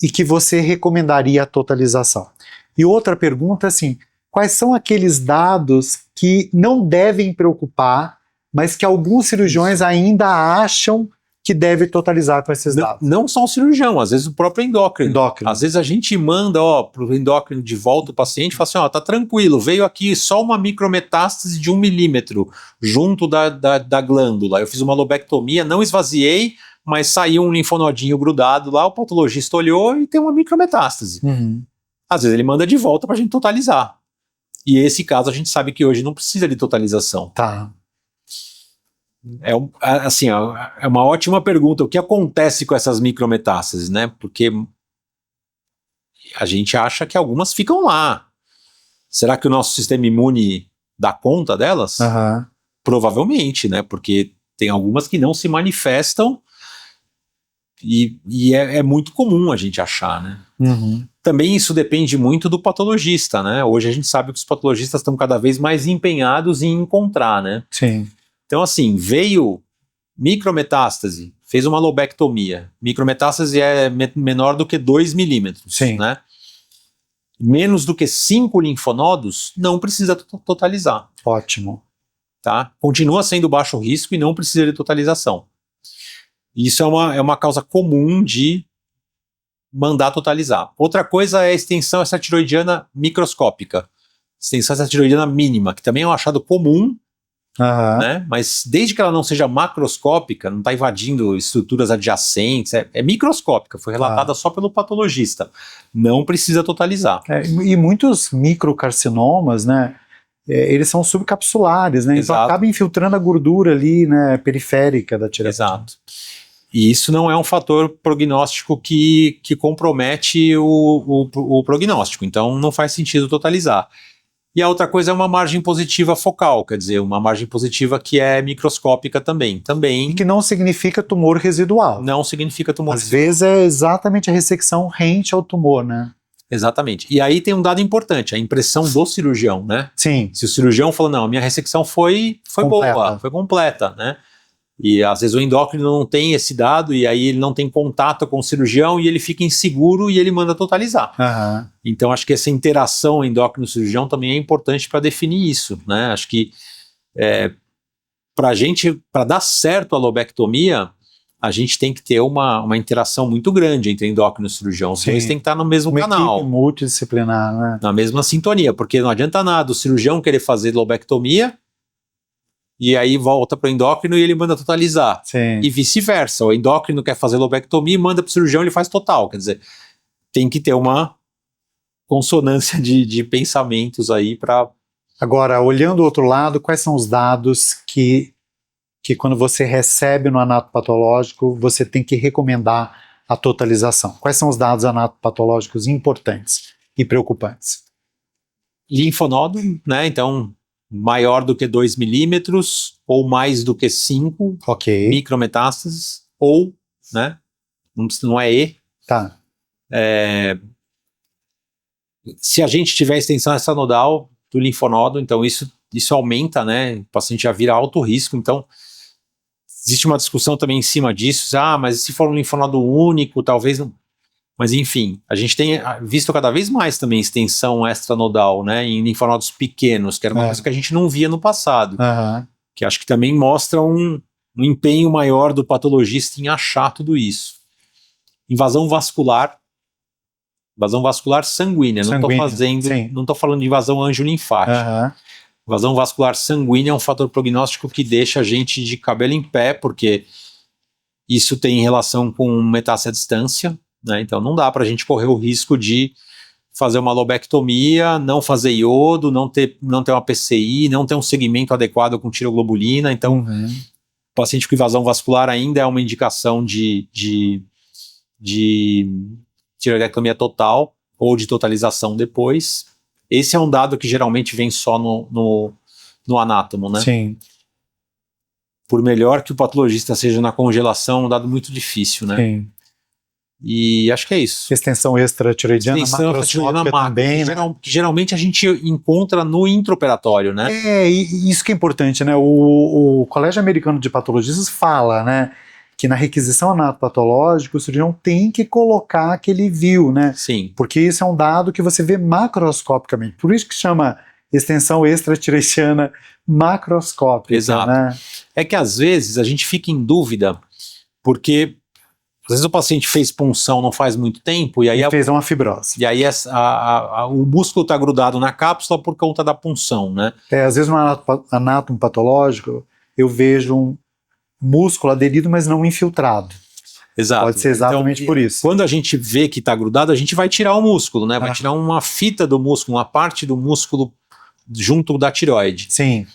e que você recomendaria a totalização? E outra pergunta, assim, quais são aqueles dados que não devem preocupar, mas que alguns cirurgiões ainda acham que deve totalizar com esses dados? Não só o cirurgião, às vezes o próprio endócrino. Às vezes a gente manda para o endócrino de volta o paciente e fala assim, tá tranquilo, veio aqui só uma micrometástase de 1 milímetro junto da glândula. Eu fiz uma lobectomia, não esvaziei, mas saiu um linfonodinho grudado lá, o patologista olhou e tem uma micrometástase. Uhum. Às vezes ele manda de volta para a gente totalizar. E esse caso a gente sabe que hoje não precisa de totalização. Tá. É uma ótima pergunta. O que acontece com essas micrometástases, né? Porque a gente acha que algumas ficam lá. Será que o nosso sistema imune dá conta delas? Uhum. Provavelmente, né? Porque tem algumas que não se manifestam e é muito comum a gente achar, né? Uhum. Também isso depende muito do patologista, né? Hoje a gente sabe que os patologistas estão cada vez mais empenhados em encontrar, né? Sim. Então, assim, veio micrometástase, fez uma lobectomia. Micrometástase é menor do que 2 milímetros, Sim. né? Menos do que 5 linfonodos, não precisa totalizar. Ótimo. Tá? Continua sendo baixo risco e não precisa de totalização. Isso é uma causa comum de mandar totalizar. Outra coisa é a extensão extratiroidiana microscópica. Extensão extratiroidiana mínima, que também é um achado comum, né? Mas desde que ela não seja macroscópica, não está invadindo estruturas adjacentes, é microscópica, foi relatada só pelo patologista. Não precisa totalizar. E muitos microcarcinomas, né? Eles são subcapsulares, né? Exato. Então acaba infiltrando a gordura ali, né, periférica da tireoide. Exato. E isso não é um fator prognóstico que compromete o prognóstico, então não faz sentido totalizar. E a outra coisa é uma margem positiva focal, quer dizer, uma margem positiva que é microscópica também. E que não significa tumor residual. Não significa tumor residual. Às vezes é exatamente a ressecção rente ao tumor, né? Exatamente. E aí tem um dado importante, a impressão do cirurgião, né? Sim. Se o cirurgião falou, não, a minha ressecção foi boa, foi completa, né? E às vezes o endócrino não tem esse dado e aí ele não tem contato com o cirurgião e ele fica inseguro e ele manda totalizar. Uhum. Então acho que essa interação endócrino-cirurgião também é importante para definir isso, né? Acho que para dar certo a lobectomia, a gente tem que ter uma interação muito grande entre endócrino e cirurgião. Os dois têm que estar no mesmo canal. Equipe multidisciplinar, né? Na mesma sintonia, porque não adianta nada o cirurgião querer fazer lobectomia e aí volta para o endócrino e ele manda totalizar. Sim. E vice-versa, o endócrino quer fazer lobectomia e manda para o cirurgião e ele faz total. Quer dizer, tem que ter uma consonância de pensamentos aí para... Agora, olhando o outro lado, quais são os dados que quando você recebe no anatopatológico, você tem que recomendar a totalização? Quais são os dados anatopatológicos importantes e preocupantes? Linfonodo, né? Então, maior do que 2 milímetros ou mais do que 5 micrometástases, ou, né? Não é E. Tá. Se a gente tiver extensão extranodal do linfonodo, então isso aumenta, né? O paciente já vira alto risco, então existe uma discussão também em cima disso, mas se for um linfonodo único, talvez não... Mas enfim, a gente tem visto cada vez mais também extensão extranodal, né, em linfonodos pequenos, que era uma coisa que a gente não via no passado, que acho que também mostra um empenho maior do patologista em achar tudo isso. Invasão vascular sanguínea, não estou falando de invasão angiolinfática. Invasão vascular sanguínea é um fator prognóstico que deixa a gente de cabelo em pé, porque isso tem relação com metástase à distância, né? Então não dá para a gente correr o risco de fazer uma lobectomia, não fazer iodo, não ter uma PCI, não ter um segmento adequado com tiroglobulina. Então, paciente com invasão vascular ainda é uma indicação de tireoidectomia total ou de totalização depois. Esse é um dado que geralmente vem só no anátomo, né? Sim. Por melhor que o patologista seja na congelação, é um dado muito difícil, né? Sim. E acho que é isso. Extensão extratiroidiana, Extensão macroscópica macro, também, né? que geralmente a gente encontra no intraoperatório, né? E isso que é importante, né? O Colégio Americano de Patologistas fala, né, que na requisição anatopatológica o cirurgião tem que colocar que ele viu, né? Sim. Porque isso é um dado que você vê macroscopicamente. Por isso que chama extensão extratiroidiana macroscópica. Exato. Né? É que às vezes a gente fica em dúvida, porque às vezes o paciente fez punção não faz muito tempo, e aí, fez uma fibrose. E aí o músculo está grudado na cápsula por conta da punção, né? Às vezes no anátomo patológico eu vejo um músculo aderido, mas não infiltrado. Exato. Pode ser exatamente por isso. Quando a gente vê que está grudado, a gente vai tirar o músculo, né? Vai tirar uma fita do músculo, uma parte do músculo junto da tireoide. Sim.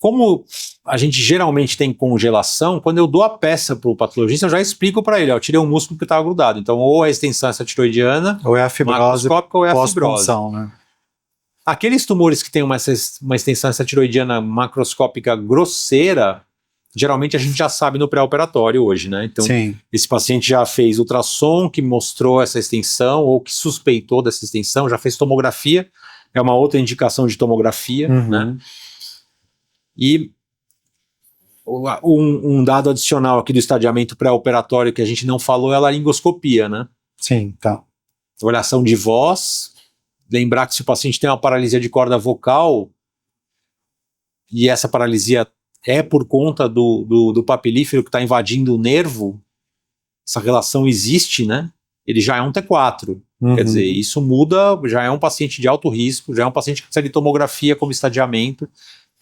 Como a gente geralmente tem congelação, quando eu dou a peça para o patologista, eu já explico para ele, ó, eu tirei um músculo que estava grudado. Então, ou a extensão tireoidiana, ou é a fibrose macroscópica, ou é a fibrose. Né? Aqueles tumores que têm uma extensão tireoidiana macroscópica grosseira, geralmente a gente já sabe no pré-operatório hoje, né? Então, Sim. Esse paciente já fez ultrassom que mostrou essa extensão, ou que suspeitou dessa extensão, já fez tomografia, é uma outra indicação de tomografia, né? E um dado adicional aqui do estadiamento pré-operatório que a gente não falou é a laringoscopia, né? Sim, tá. Avaliação de voz, lembrar que se o paciente tem uma paralisia de corda vocal, e essa paralisia é por conta do papilífero que está invadindo o nervo, essa relação existe, né? Ele já é um T4. Quer dizer, isso muda, já é um paciente de alto risco, já é um paciente que precisa de tomografia como estadiamento,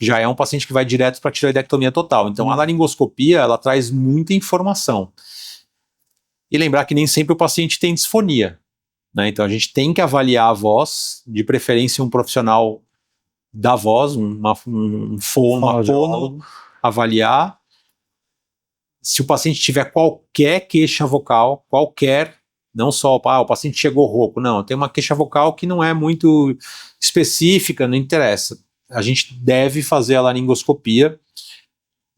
já é um paciente que vai direto para a tireoidectomia total. Então, a laringoscopia, ela traz muita informação. E lembrar que nem sempre o paciente tem disfonia, né? Então, a gente tem que avaliar a voz, de preferência um profissional da voz, uma fono, avaliar. Se o paciente tiver qualquer queixa vocal, não só, o paciente chegou rouco, não, tem uma queixa vocal que não é muito específica, não interessa. A gente deve fazer a laringoscopia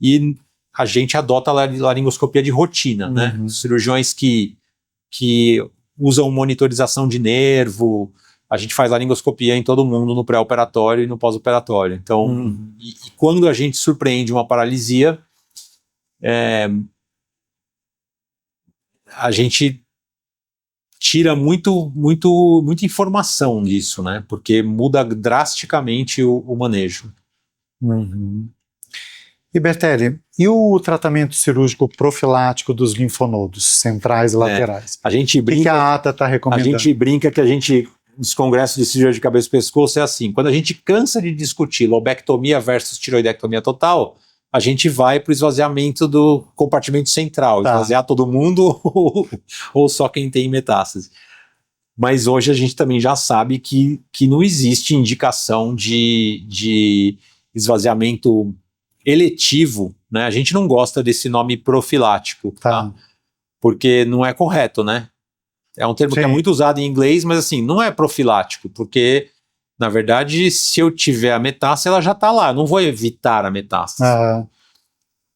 e a gente adota a laringoscopia de rotina, né? Cirurgiões que usam monitorização de nervo, a gente faz laringoscopia em todo mundo no pré-operatório e no pós-operatório. Então, e quando a gente surpreende uma paralisia, a gente tira muita informação disso, né? Porque muda drasticamente o manejo. E Bertelli, e o tratamento cirúrgico profilático dos linfonodos centrais e laterais? A gente brinca, o que a ATA está recomendando? A gente brinca que nos congressos de cirurgia de cabeça e pescoço é assim, quando a gente cansa de discutir lobectomia versus tireoidectomia total, a gente vai para o esvaziamento do compartimento central, esvaziar todo mundo ou só quem tem metástase. Mas hoje a gente também já sabe que não existe indicação de esvaziamento eletivo, né? A gente não gosta desse nome profilático, tá? Porque não é correto, né? É um termo que é muito usado em inglês, mas assim, não é profilático, porque, na verdade, se eu tiver a metástase, ela já está lá, eu não vou evitar a metástase.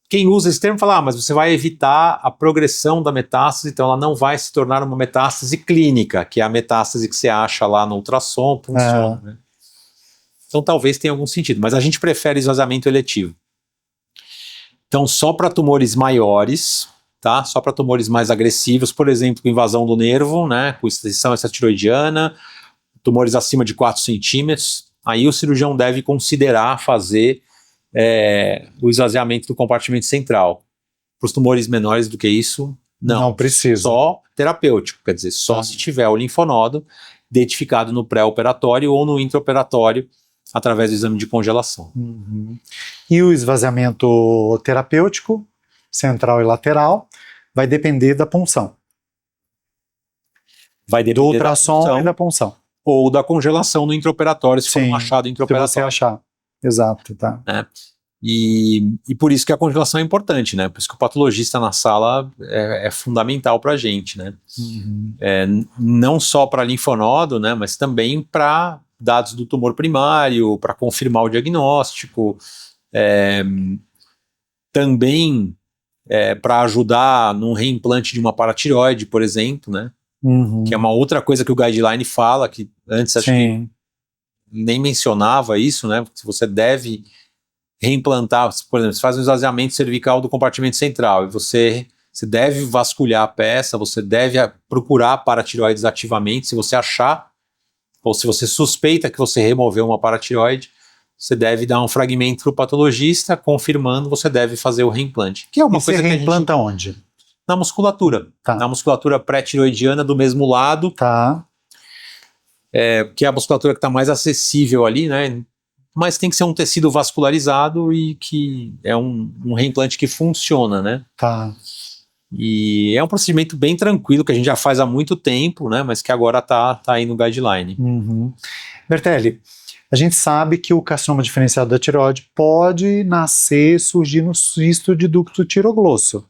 Quem usa esse termo fala, mas você vai evitar a progressão da metástase, então ela não vai se tornar uma metástase clínica, que é a metástase que você acha lá no ultrassom, funciona, né? Então talvez tenha algum sentido, mas a gente prefere esvaziamento eletivo. Então só para tumores maiores, tá? Só para tumores mais agressivos, por exemplo, com invasão do nervo, né? Com extensão extratiroidiana, tumores acima de 4 centímetros, aí o cirurgião deve considerar fazer o esvaziamento do compartimento central. Para os tumores menores do que isso, não precisa. Só terapêutico, quer dizer, só se tiver o linfonodo identificado no pré-operatório ou no intraoperatório através do exame de congelação. E o esvaziamento terapêutico, central e lateral, vai depender da punção. Vai depender do ultrassom e da punção. Ou da congelação no intraoperatório, se for um achado intraoperatório. Se você achar. Exato, tá. E por isso que a congelação é importante, né? Por isso que o patologista na sala é fundamental para a gente, né? Não só para linfonodo, né? Mas também para dados do tumor primário, para confirmar o diagnóstico, também para ajudar num reimplante de uma paratireoide, por exemplo, né? Que é uma outra coisa que o guideline fala, que antes acho que nem mencionava isso, né? Se você deve reimplantar, por exemplo, você faz um esvaziamento cervical do compartimento central e você deve vasculhar a peça, você deve procurar paratireoides ativamente. Se você achar, ou se você suspeita que você removeu uma paratireoide, você deve dar um fragmento para o patologista, confirmando, você deve fazer o reimplante. Que é uma coisa que reimplanta onde? Na musculatura. Tá. Na musculatura pré-tiroidiana do mesmo lado. Tá. Que é a musculatura que está mais acessível ali, né? Mas tem que ser um tecido vascularizado e que é um reimplante que funciona, né? Tá. E é um procedimento bem tranquilo, que a gente já faz há muito tempo, né? Mas que agora tá aí no guideline. Bertelli, a gente sabe que o carcinoma diferenciado da tireoide pode nascer, surgir no cisto de ducto tiroglosso.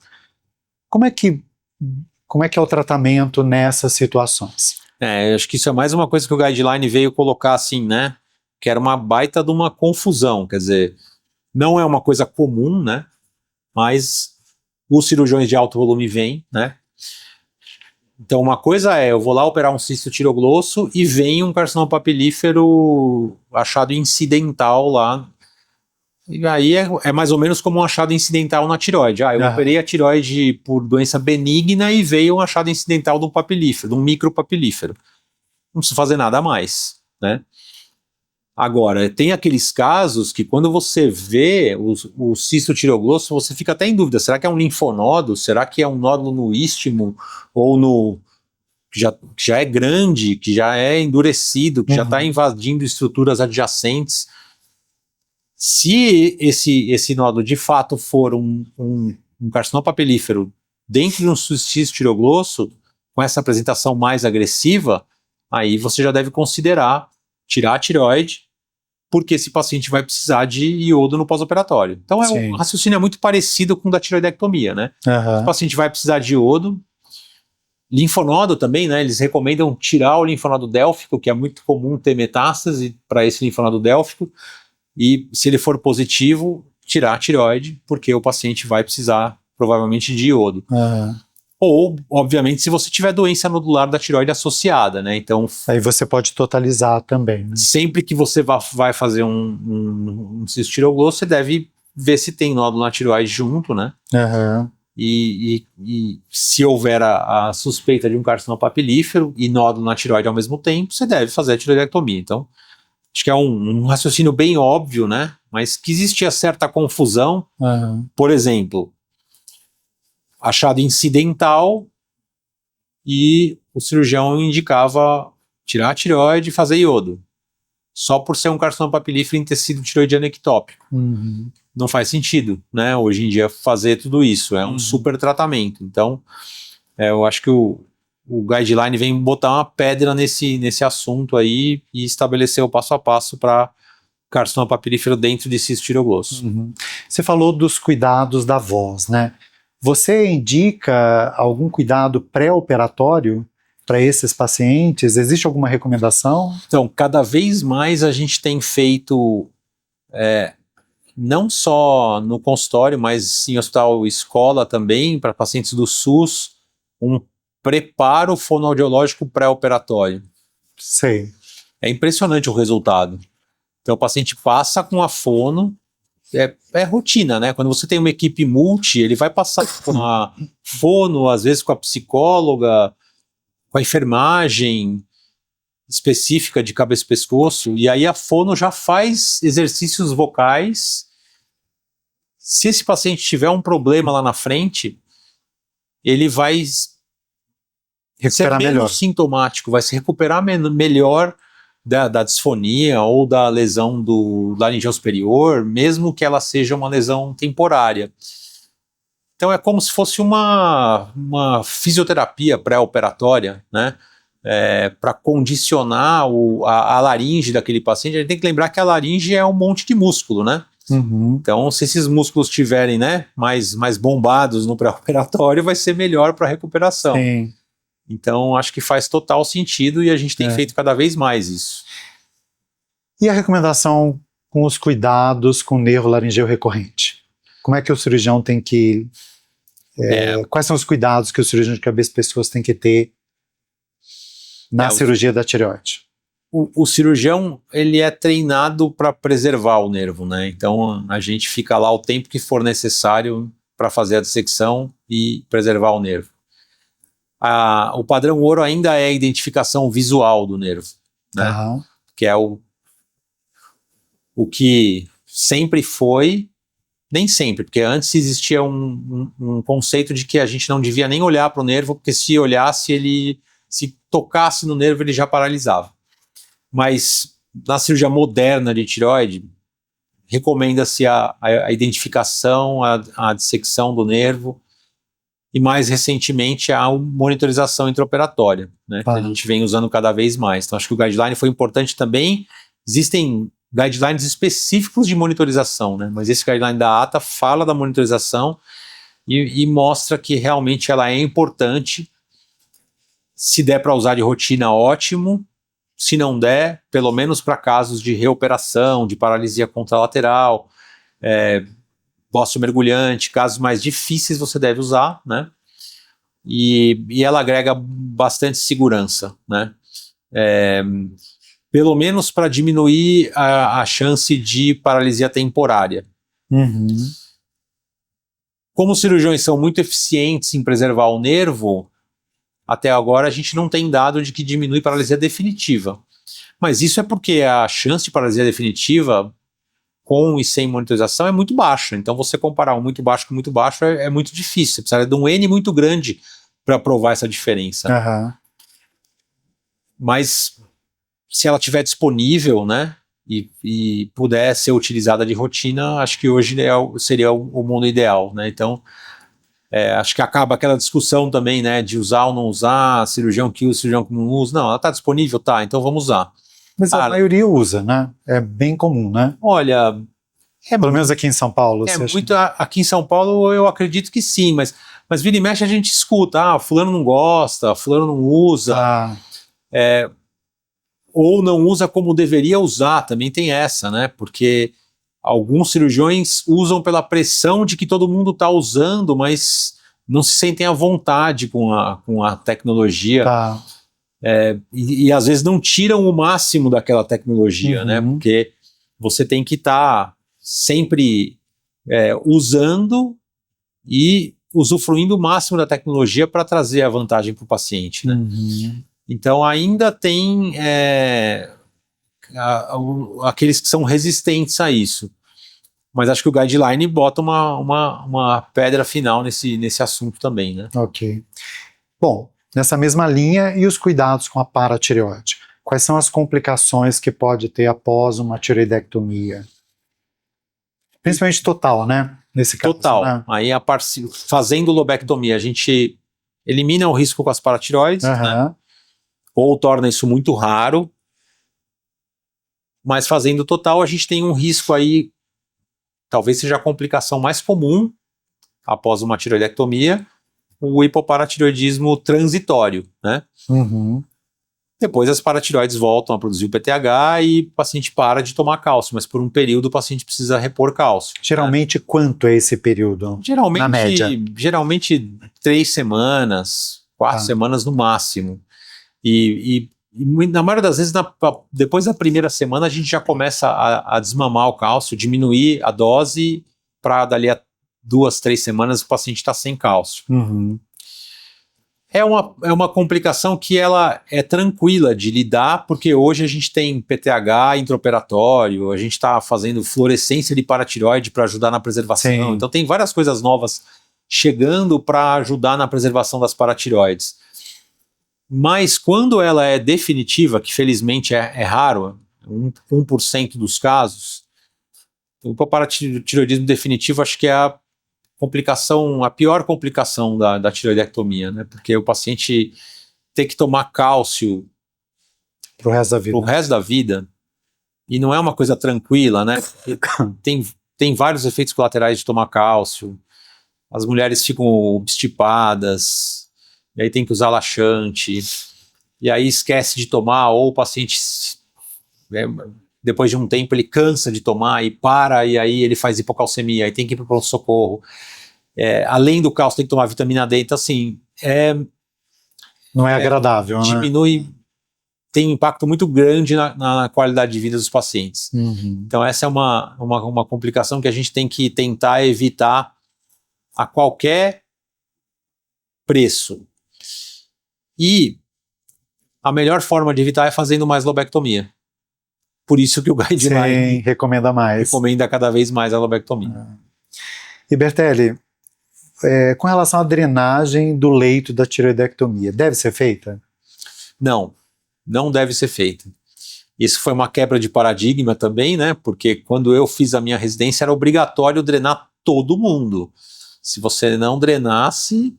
Como é que é o tratamento nessas situações? Acho que isso é mais uma coisa que o guideline veio colocar assim, né? Que era uma baita de uma confusão, quer dizer, não é uma coisa comum, né? Mas os cirurgiões de alto volume vêm, né? Então uma coisa eu vou lá operar um cisto tiroglosso e vem um carcinoma papilífero achado incidental lá. E aí é mais ou menos como um achado incidental na tireoide. Eu operei a tireoide por doença benigna e veio um achado incidental de um papilífero, de um micropapilífero. Não preciso fazer nada mais, né? Agora, tem aqueles casos que quando você vê o cisto tiroglosso, você fica até em dúvida, será que é um linfonodo? Será que é um nódulo no istmo? Ou que já é grande, que já é endurecido, que já está invadindo estruturas adjacentes? Se esse nódulo de fato for um carcinoma papilífero dentro de um cisto tiroglosso, com essa apresentação mais agressiva, aí você já deve considerar tirar a tireoide, porque esse paciente vai precisar de iodo no pós-operatório. Então o raciocínio é muito parecido com o da tireoidectomia, né? O paciente vai precisar de iodo. Linfonodo também, né? Eles recomendam tirar o linfonodo délfico, que é muito comum ter metástase para esse linfonodo délfico, e se ele for positivo, tirar a tireoide, porque o paciente vai precisar provavelmente de iodo. Ou, obviamente, se você tiver doença nodular da tireoide associada, né? Então, aí você pode totalizar também, né? Sempre que você vai fazer um cisto tiroglosso, você deve ver se tem nódulo na tireoide junto, né? E se houver a suspeita de um carcinoma papilífero e nódulo na tireoide ao mesmo tempo, você deve fazer a tireoidectomia. Então, acho que é um raciocínio bem óbvio, né? Mas que existia certa confusão. Por exemplo, achado incidental e o cirurgião indicava tirar a tireoide e fazer iodo, só por ser um carcinoma papilífero em tecido tireoidiano ectópico. Não faz sentido, né? Hoje em dia fazer tudo isso, é um super tratamento. Então, eu acho que o guideline vem botar uma pedra nesse assunto aí e estabelecer o passo a passo para carcinoma papilífero dentro de cisto tiroglosso. Você falou dos cuidados da voz, né? Você indica algum cuidado pré-operatório para esses pacientes? Existe alguma recomendação? Então, cada vez mais a gente tem feito, não só no consultório, mas em hospital escola também, para pacientes do SUS, um preparo fonoaudiológico pré-operatório. Sei. É impressionante o resultado. Então, o paciente passa com a fono, é rotina, né? Quando você tem uma equipe multi, ele vai passar com a fono, às vezes com a psicóloga, com a enfermagem específica de cabeça e pescoço, e aí a fono já faz exercícios vocais. Se esse paciente tiver um problema lá na frente, ele vai ser menos sintomático, vai se recuperar melhor da disfonia ou da lesão do laringeal superior, mesmo que ela seja uma lesão temporária. Então é como se fosse uma fisioterapia pré-operatória, né? Para condicionar a laringe daquele paciente. A gente tem que lembrar que a laringe é um monte de músculo, né? Então, se esses músculos estiverem, né, mais bombados no pré-operatório, vai ser melhor para a recuperação. Sim. Então, acho que faz total sentido e a gente tem feito cada vez mais isso. E a recomendação com os cuidados com o nervo laringeu recorrente? Como é que o cirurgião tem que... quais são os cuidados que o cirurgião de cabeça de pessoas tem que ter na cirurgia da tireoide? O cirurgião, ele é treinado para preservar o nervo, né? Então, a gente fica lá o tempo que for necessário para fazer a dissecção e preservar o nervo. O padrão ouro ainda é a identificação visual do nervo, né? Que é o que sempre foi, nem sempre, porque antes existia um conceito de que a gente não devia nem olhar para o nervo, porque se olhasse, se tocasse no nervo, ele já paralisava. Mas na cirurgia moderna de tireoide, recomenda-se a identificação, a dissecção do nervo e mais recentemente a monitorização intraoperatória, né, que a gente vem usando cada vez mais. Então acho que o guideline foi importante também. Existem guidelines específicos de monitorização, né, mas esse guideline da ATA fala da monitorização e mostra que realmente ela é importante. Se der para usar de rotina, ótimo. Se não der, pelo menos para casos de reoperação, de paralisia contralateral, bócio mergulhante, casos mais difíceis você deve usar, né? E ela agrega bastante segurança, né? Pelo menos para diminuir a chance de paralisia temporária. Como os cirurgiões são muito eficientes em preservar o nervo, até agora a gente não tem dado de que diminui paralisia definitiva. Mas isso é porque a chance de paralisia definitiva com e sem monitorização é muito baixa. Então você comparar um muito baixo com muito baixo é muito difícil. Você precisa de um N muito grande para provar essa diferença. Mas se ela estiver disponível, né, e puder ser utilizada de rotina, acho que hoje seria o mundo ideal, né? Então acho que acaba aquela discussão também, né, de usar ou não usar, cirurgião que usa, cirurgião que não usa. Não, ela está disponível, tá, então vamos usar. Mas a maioria usa, né? É bem comum, né? Olha, pelo menos aqui em São Paulo. Aqui em São Paulo eu acredito que sim, mas vira e mexe a gente escuta, fulano não gosta, fulano não usa, ou não usa como deveria usar, também tem essa, né, porque alguns cirurgiões usam pela pressão de que todo mundo está usando, mas não se sentem à vontade com a tecnologia. E às vezes não tiram o máximo daquela tecnologia, né? Porque você tem que estar sempre usando e usufruindo o máximo da tecnologia para trazer a vantagem para o paciente, né? Então ainda tem aqueles que são resistentes a isso. Mas acho que o guideline bota uma pedra final nesse assunto também, né? Ok. Bom, nessa mesma linha, e os cuidados com a paratireoide? Quais são as complicações que pode ter após uma tireoidectomia? Principalmente total, né? Nesse caso. Total. Né? Aí, fazendo lobectomia, a gente elimina o risco com as paratireoides, né? Ou torna isso muito raro. Mas fazendo total, a gente tem um risco aí, talvez seja a complicação mais comum após uma tireoidectomia, o hipoparatireoidismo transitório, né? Depois as paratireoides voltam a produzir o PTH e o paciente para de tomar cálcio, mas por um período o paciente precisa repor cálcio. Geralmente, quanto é esse período? Geralmente, na média? Geralmente 3 semanas, 4 semanas no máximo. E na maioria das vezes, depois da primeira semana, a gente já começa a desmamar o cálcio, diminuir a dose para dali a 2, 3 semanas o paciente está sem cálcio. É uma complicação que ela é tranquila de lidar, porque hoje a gente tem PTH intraoperatório, a gente está fazendo fluorescência de paratireoide para ajudar na preservação. Sim. Então tem várias coisas novas chegando para ajudar na preservação das paratireoides. Mas quando ela é definitiva, que felizmente é raro, 1% dos casos, o hipoparatireoidismo definitivo acho que é a pior complicação da tireoidectomia, né? Porque o paciente tem que tomar cálcio pro resto da vida. E não é uma coisa tranquila, né? Tem tem vários efeitos colaterais de tomar cálcio. As mulheres ficam obstipadas, e aí tem que usar laxante, e aí esquece de tomar, ou o paciente, depois de um tempo, ele cansa de tomar e para, e aí ele faz hipocalcemia, aí tem que ir para o pronto-socorro. Além do cálcio, tem que tomar vitamina D, então assim, não é agradável, né? Diminui, tem um impacto muito grande na qualidade de vida dos pacientes. Uhum. Então essa é uma complicação que a gente tem que tentar evitar a qualquer preço. E a melhor forma de evitar é fazendo mais lobectomia. Por isso que o guideline recomenda mais. Recomenda cada vez mais a lobectomia. E Bertelli, com relação à drenagem do leito da tireoidectomia, deve ser feita? Não deve ser feita. Isso foi uma quebra de paradigma também, né? Porque quando eu fiz a minha residência era obrigatório drenar todo mundo. Se você não drenasse,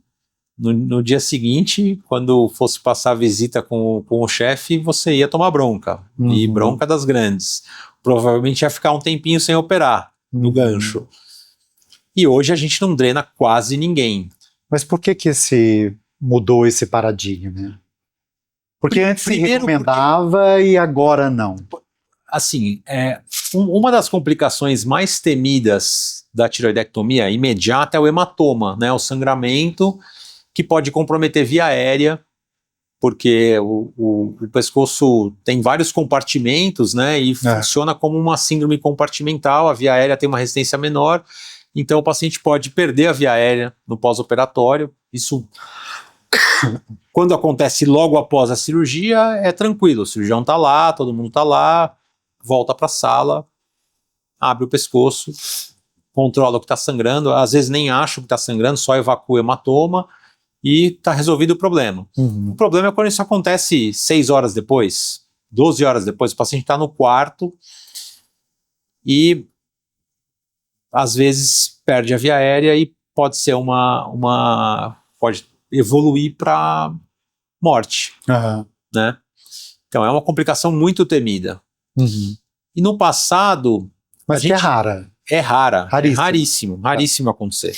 no dia seguinte, quando fosse passar a visita com o chefe, você ia tomar bronca. Uhum. E bronca das grandes. Provavelmente ia ficar um tempinho sem operar no gancho. E hoje a gente não drena quase ninguém. Mas por que mudou esse paradigma? Porque antes se recomendava e agora não. Assim, uma das complicações mais temidas da tireoidectomia imediata é o hematoma, né? O sangramento que pode comprometer via aérea, porque o pescoço tem vários compartimentos, né? E funciona como uma síndrome compartimental, a via aérea tem uma resistência menor, então o paciente pode perder a via aérea no pós-operatório. Isso, quando acontece logo após a cirurgia, é tranquilo, o cirurgião está lá, todo mundo está lá, volta para a sala, abre o pescoço, controla o que está sangrando, às vezes nem acha o que está sangrando, só evacua o hematoma e está resolvido o problema. Uhum. O problema é quando isso acontece 6 horas depois, 12 horas depois, o paciente está no quarto e às vezes perde a via aérea e pode ser pode evoluir para morte, né? Então é uma complicação muito temida. Uhum. E no passado... Mas que é rara. É rara, raríssimo. Raríssimo acontecer.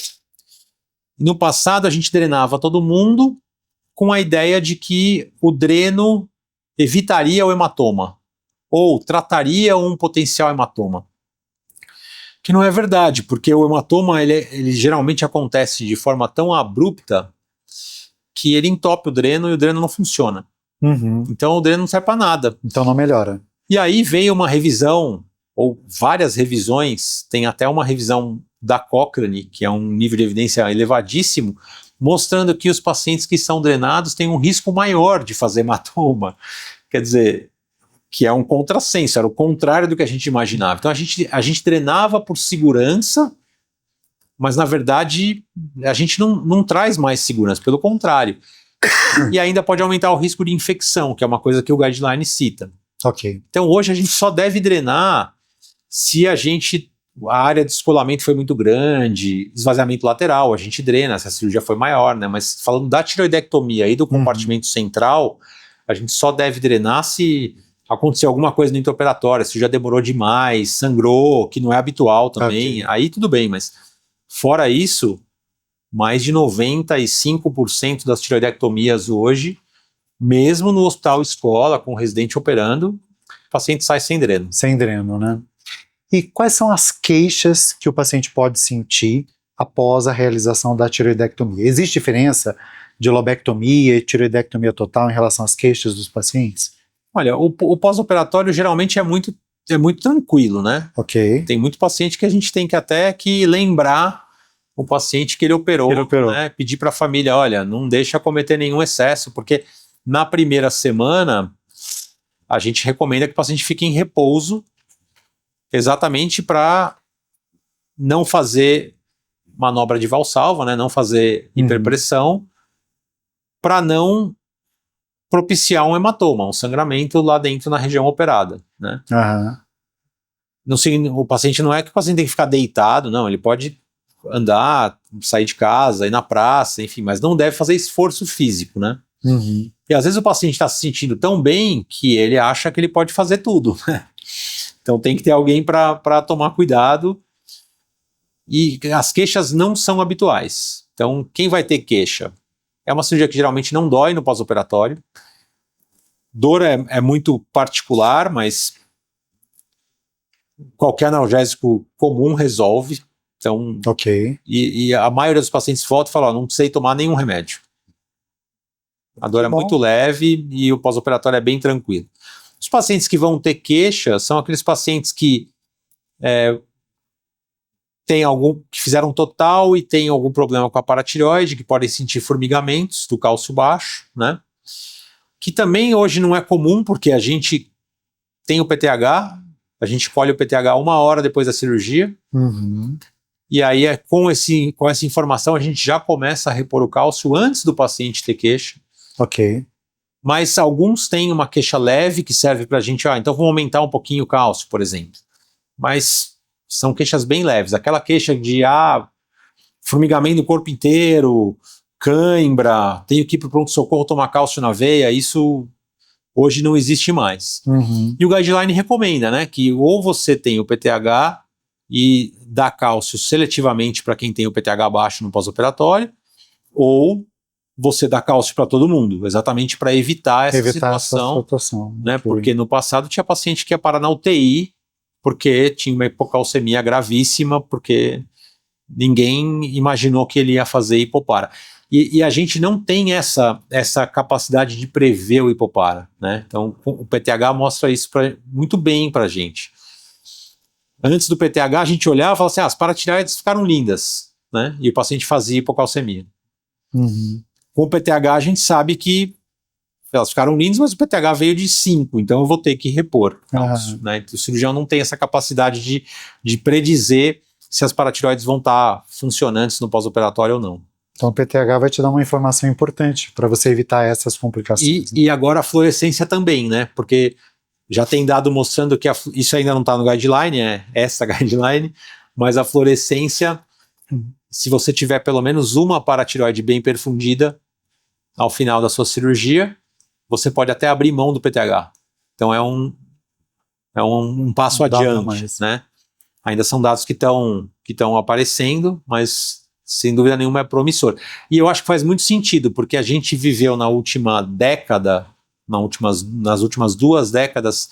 E no passado a gente drenava todo mundo com a ideia de que o dreno evitaria o hematoma, ou trataria um potencial hematoma. Que não é verdade, porque o hematoma ele geralmente acontece de forma tão abrupta que ele entope o dreno e o dreno não funciona. Uhum. Então o dreno não serve para nada. Então não melhora. E aí veio uma revisão, ou várias revisões, tem até uma revisão da Cochrane, que é um nível de evidência elevadíssimo, mostrando que os pacientes que são drenados têm um risco maior de fazer hematoma. Quer dizer, que é um contrassenso, era o contrário do que a gente imaginava. Então a gente drenava por segurança, mas na verdade a gente não traz mais segurança, pelo contrário. E ainda pode aumentar o risco de infecção, que é uma coisa que o guideline cita. Ok. Então hoje a gente só deve drenar se a área de descolamento foi muito grande, esvaziamento lateral, a gente drena, se a cirurgia foi maior, né? Mas falando da tireoidectomia e do compartimento central, a gente só deve drenar se acontecer alguma coisa no intraoperatório, se já demorou demais, sangrou, que não é habitual também, aí tudo bem, mas fora isso, mais de 95% das tireoidectomias hoje, mesmo no hospital escola, com o residente operando, o paciente sai sem dreno. Sem dreno, né? E quais são as queixas que o paciente pode sentir após a realização da tireoidectomia? Existe diferença de lobectomia e tireoidectomia total em relação às queixas dos pacientes? Olha, o pós-operatório geralmente é muito tranquilo, né? Ok. Tem muito paciente que a gente tem que até lembrar o paciente que ele operou. Né? Pedir para a família, olha, não deixa cometer nenhum excesso, porque na primeira semana a gente recomenda que o paciente fique em repouso, exatamente para não fazer manobra de valsalva, né? Não fazer hiperpressão, para não propiciar um hematoma, um sangramento lá dentro na região operada, né? O paciente não é que o paciente tem que ficar deitado, não, ele pode andar, sair de casa, ir na praça, enfim, mas não deve fazer esforço físico, né? E às vezes o paciente está se sentindo tão bem que ele acha que ele pode fazer tudo, né? Então tem que ter alguém para tomar cuidado. E as queixas não são habituais. Então, quem vai ter queixa? É uma cirurgia que geralmente não dói no pós-operatório. Dor é muito particular, mas qualquer analgésico comum resolve. Então, Ok. e a maioria dos pacientes volta e fala, ó, não precisei tomar nenhum remédio. A dor é muito leve e o pós-operatório é bem tranquilo. Os pacientes que vão ter queixa são aqueles pacientes que que fizeram total e tem algum problema com a paratireoide, que podem sentir formigamentos do cálcio baixo, né? Que também hoje não é comum, porque a gente tem o PTH, a gente colhe o PTH 1 hora depois da cirurgia, e aí com essa informação a gente já começa a repor o cálcio antes do paciente ter queixa. Ok. Mas alguns têm uma queixa leve que serve pra gente, então vamos aumentar um pouquinho o cálcio, por exemplo. Mas são queixas bem leves. Aquela queixa de formigamento do corpo inteiro, cãibra, tenho que ir para o pronto-socorro tomar cálcio na veia, isso hoje não existe mais. E o guideline recomenda, né, que ou você tem o PTH e dá cálcio seletivamente para quem tem o PTH baixo no pós-operatório, ou você dá cálcio para todo mundo, exatamente para evitar essa situação, né, porque no passado tinha paciente que ia parar na UTI porque tinha uma hipocalcemia gravíssima, porque ninguém imaginou que ele ia fazer hipopara. E a gente não tem essa capacidade de prever o hipopara, né? Então o PTH mostra isso muito bem pra gente. Antes do PTH a gente olhava e falava assim, as paratireoides ficaram lindas, né? E o paciente fazia hipocalcemia. Com o PTH a gente sabe que elas ficaram lindas, mas o PTH veio de 5, então eu vou ter que repor. Né? Então, o cirurgião não tem essa capacidade de predizer se as paratireoides vão estar funcionantes no pós-operatório ou não. Então o PTH vai te dar uma informação importante para você evitar essas complicações. E agora a fluorescência também, né? Porque já tem dado mostrando que isso ainda não está no guideline, é essa guideline, mas a fluorescência, se você tiver pelo menos uma paratireoide bem perfundida ao final da sua cirurgia, você pode até abrir mão do PTH. Então é um passo adiante, né? Ainda são dados que estão aparecendo, mas sem dúvida nenhuma é promissor. E eu acho que faz muito sentido, porque a gente viveu na última década, nas últimas 2 décadas,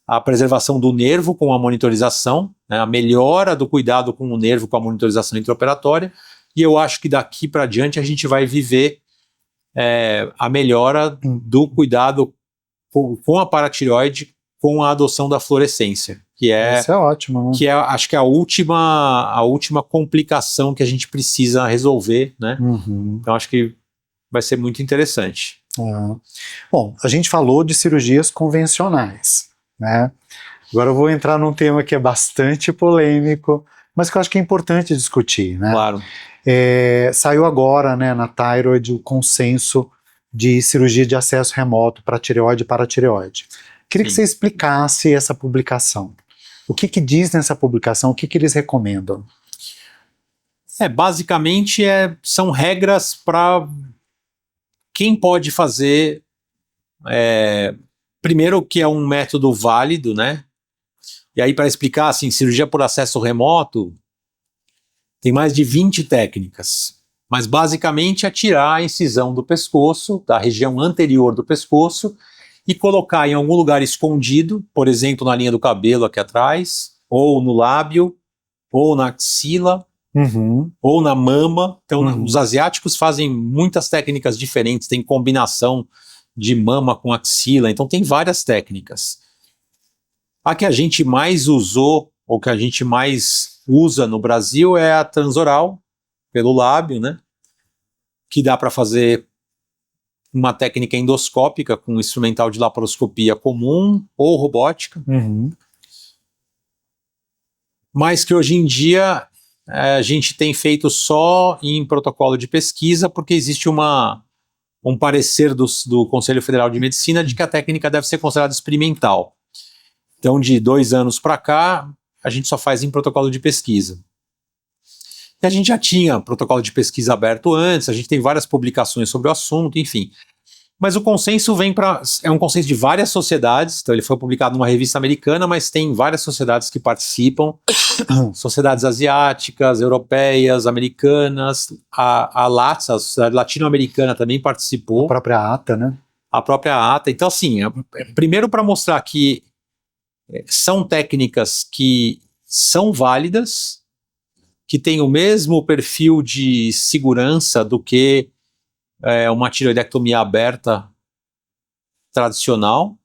a preservação do nervo com a monitorização, né, a melhora do cuidado com o nervo com a monitorização intraoperatória, e eu acho que daqui para diante a gente vai viver a melhora do cuidado com a paratireoide com a adoção da fluorescência, isso é ótimo, né? Que acho que é a última complicação que a gente precisa resolver, né? Então acho que vai ser muito interessante. Bom, a gente falou de cirurgias convencionais, né? Agora eu vou entrar num tema que é bastante polêmico, mas que eu acho que é importante discutir, né? Claro. Saiu agora, né, na Thyroid o consenso de cirurgia de acesso remoto para tireoide e paratireoide. Queria que você explicasse essa publicação. O que diz nessa publicação? O que eles recomendam? Basicamente são regras para quem pode fazer, primeiro que é um método válido, né? E aí para explicar, assim, cirurgia por acesso remoto, tem mais de 20 técnicas, mas basicamente é tirar a incisão do pescoço, da região anterior do pescoço, e colocar em algum lugar escondido, por exemplo, na linha do cabelo aqui atrás, ou no lábio, ou na axila, ou na mama. Então, os asiáticos fazem muitas técnicas diferentes, tem combinação de mama com axila, então tem várias técnicas. A que a gente mais usou, ou que a gente mais usa no Brasil é a transoral, pelo lábio, né? Que dá para fazer uma técnica endoscópica com instrumental de laparoscopia comum ou robótica. Mas que hoje em dia a gente tem feito só em protocolo de pesquisa, porque existe um parecer do Conselho Federal de Medicina de que a técnica deve ser considerada experimental. Então, de 2 anos para cá, a gente só faz em protocolo de pesquisa. E a gente já tinha protocolo de pesquisa aberto antes, a gente tem várias publicações sobre o assunto, enfim. Mas o consenso é um consenso de várias sociedades, então ele foi publicado numa revista americana, mas tem várias sociedades que participam, sociedades asiáticas, europeias, americanas, a LATS, a Sociedade Latino-Americana também participou. A própria ATA, né? A própria ATA. Então, assim, primeiro para mostrar que são técnicas que são válidas, que têm o mesmo perfil de segurança do que uma tireoidectomia aberta tradicional.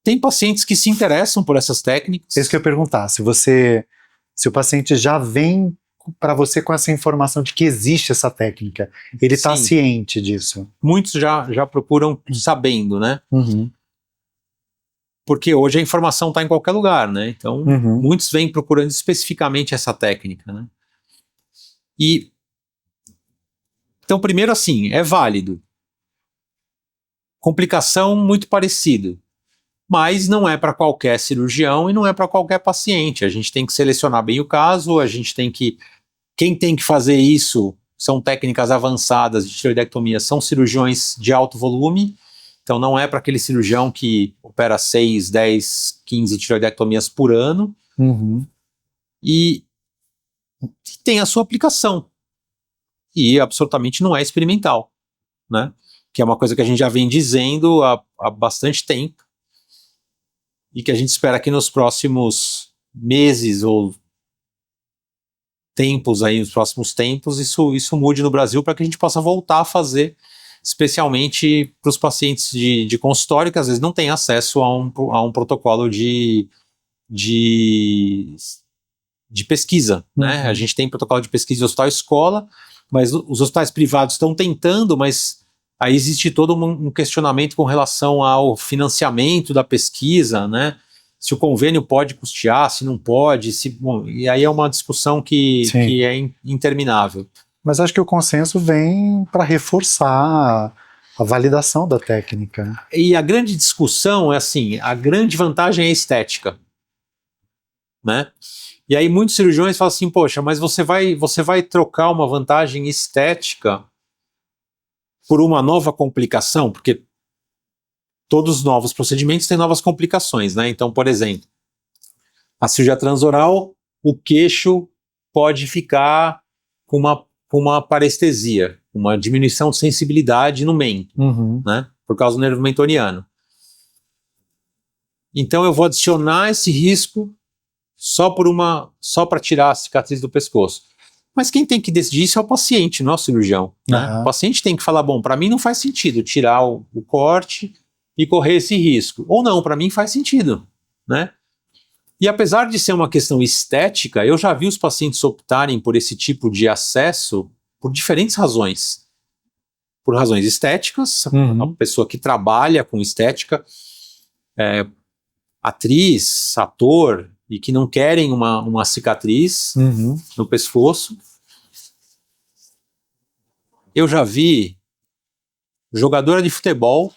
Tem pacientes que se interessam por essas técnicas. É isso que eu ia perguntar, se o paciente já vem para você com essa informação de que existe essa técnica, ele está ciente disso. Muitos já procuram sabendo, né? Uhum. Porque hoje a informação está em qualquer lugar, né? Então, muitos vêm procurando especificamente essa técnica, né? Então, primeiro assim, é válido. Complicação muito parecida. Mas não é para qualquer cirurgião e não é para qualquer paciente. A gente tem que selecionar bem o caso, quem tem que fazer isso são técnicas avançadas de tireoidectomia, são cirurgiões de alto volume, então não é para aquele cirurgião que opera 6, 10, 15 tireoidectomias por ano, e tem a sua aplicação. E absolutamente não é experimental, né? Que é uma coisa que a gente já vem dizendo há bastante tempo, e que a gente espera que nos próximos meses ou tempos aí, nos próximos tempos, isso mude no Brasil para que a gente possa voltar a fazer, especialmente para os pacientes de consultório que às vezes não têm acesso a um protocolo de pesquisa, né? A gente tem protocolo de pesquisa de hospital-escola, mas os hospitais privados estão tentando, mas aí existe todo um questionamento com relação ao financiamento da pesquisa, né? Se o convênio pode custear, se não pode, e aí é uma discussão que é interminável. Mas acho que o consenso vem para reforçar a validação da técnica. E a grande discussão é assim, a grande vantagem é a estética, né? E aí muitos cirurgiões falam assim, poxa, mas você vai trocar uma vantagem estética por uma nova complicação? Porque todos os novos procedimentos têm novas complicações, né? Então, por exemplo, a cirurgia transoral, o queixo pode ficar com uma parestesia, uma diminuição de sensibilidade no mento, né? Por causa do nervo mentoniano. Então eu vou adicionar esse risco só para tirar a cicatriz do pescoço. Mas quem tem que decidir isso é o paciente, não é o cirurgião, né? O paciente tem que falar, bom, para mim não faz sentido tirar o corte e correr esse risco. Ou não, para mim faz sentido, né? E apesar de ser uma questão estética, eu já vi os pacientes optarem por esse tipo de acesso por diferentes razões. Por razões estéticas, uma pessoa que trabalha com estética, atriz, ator, e que não querem uma cicatriz no pescoço. Eu já vi jogadora de futebol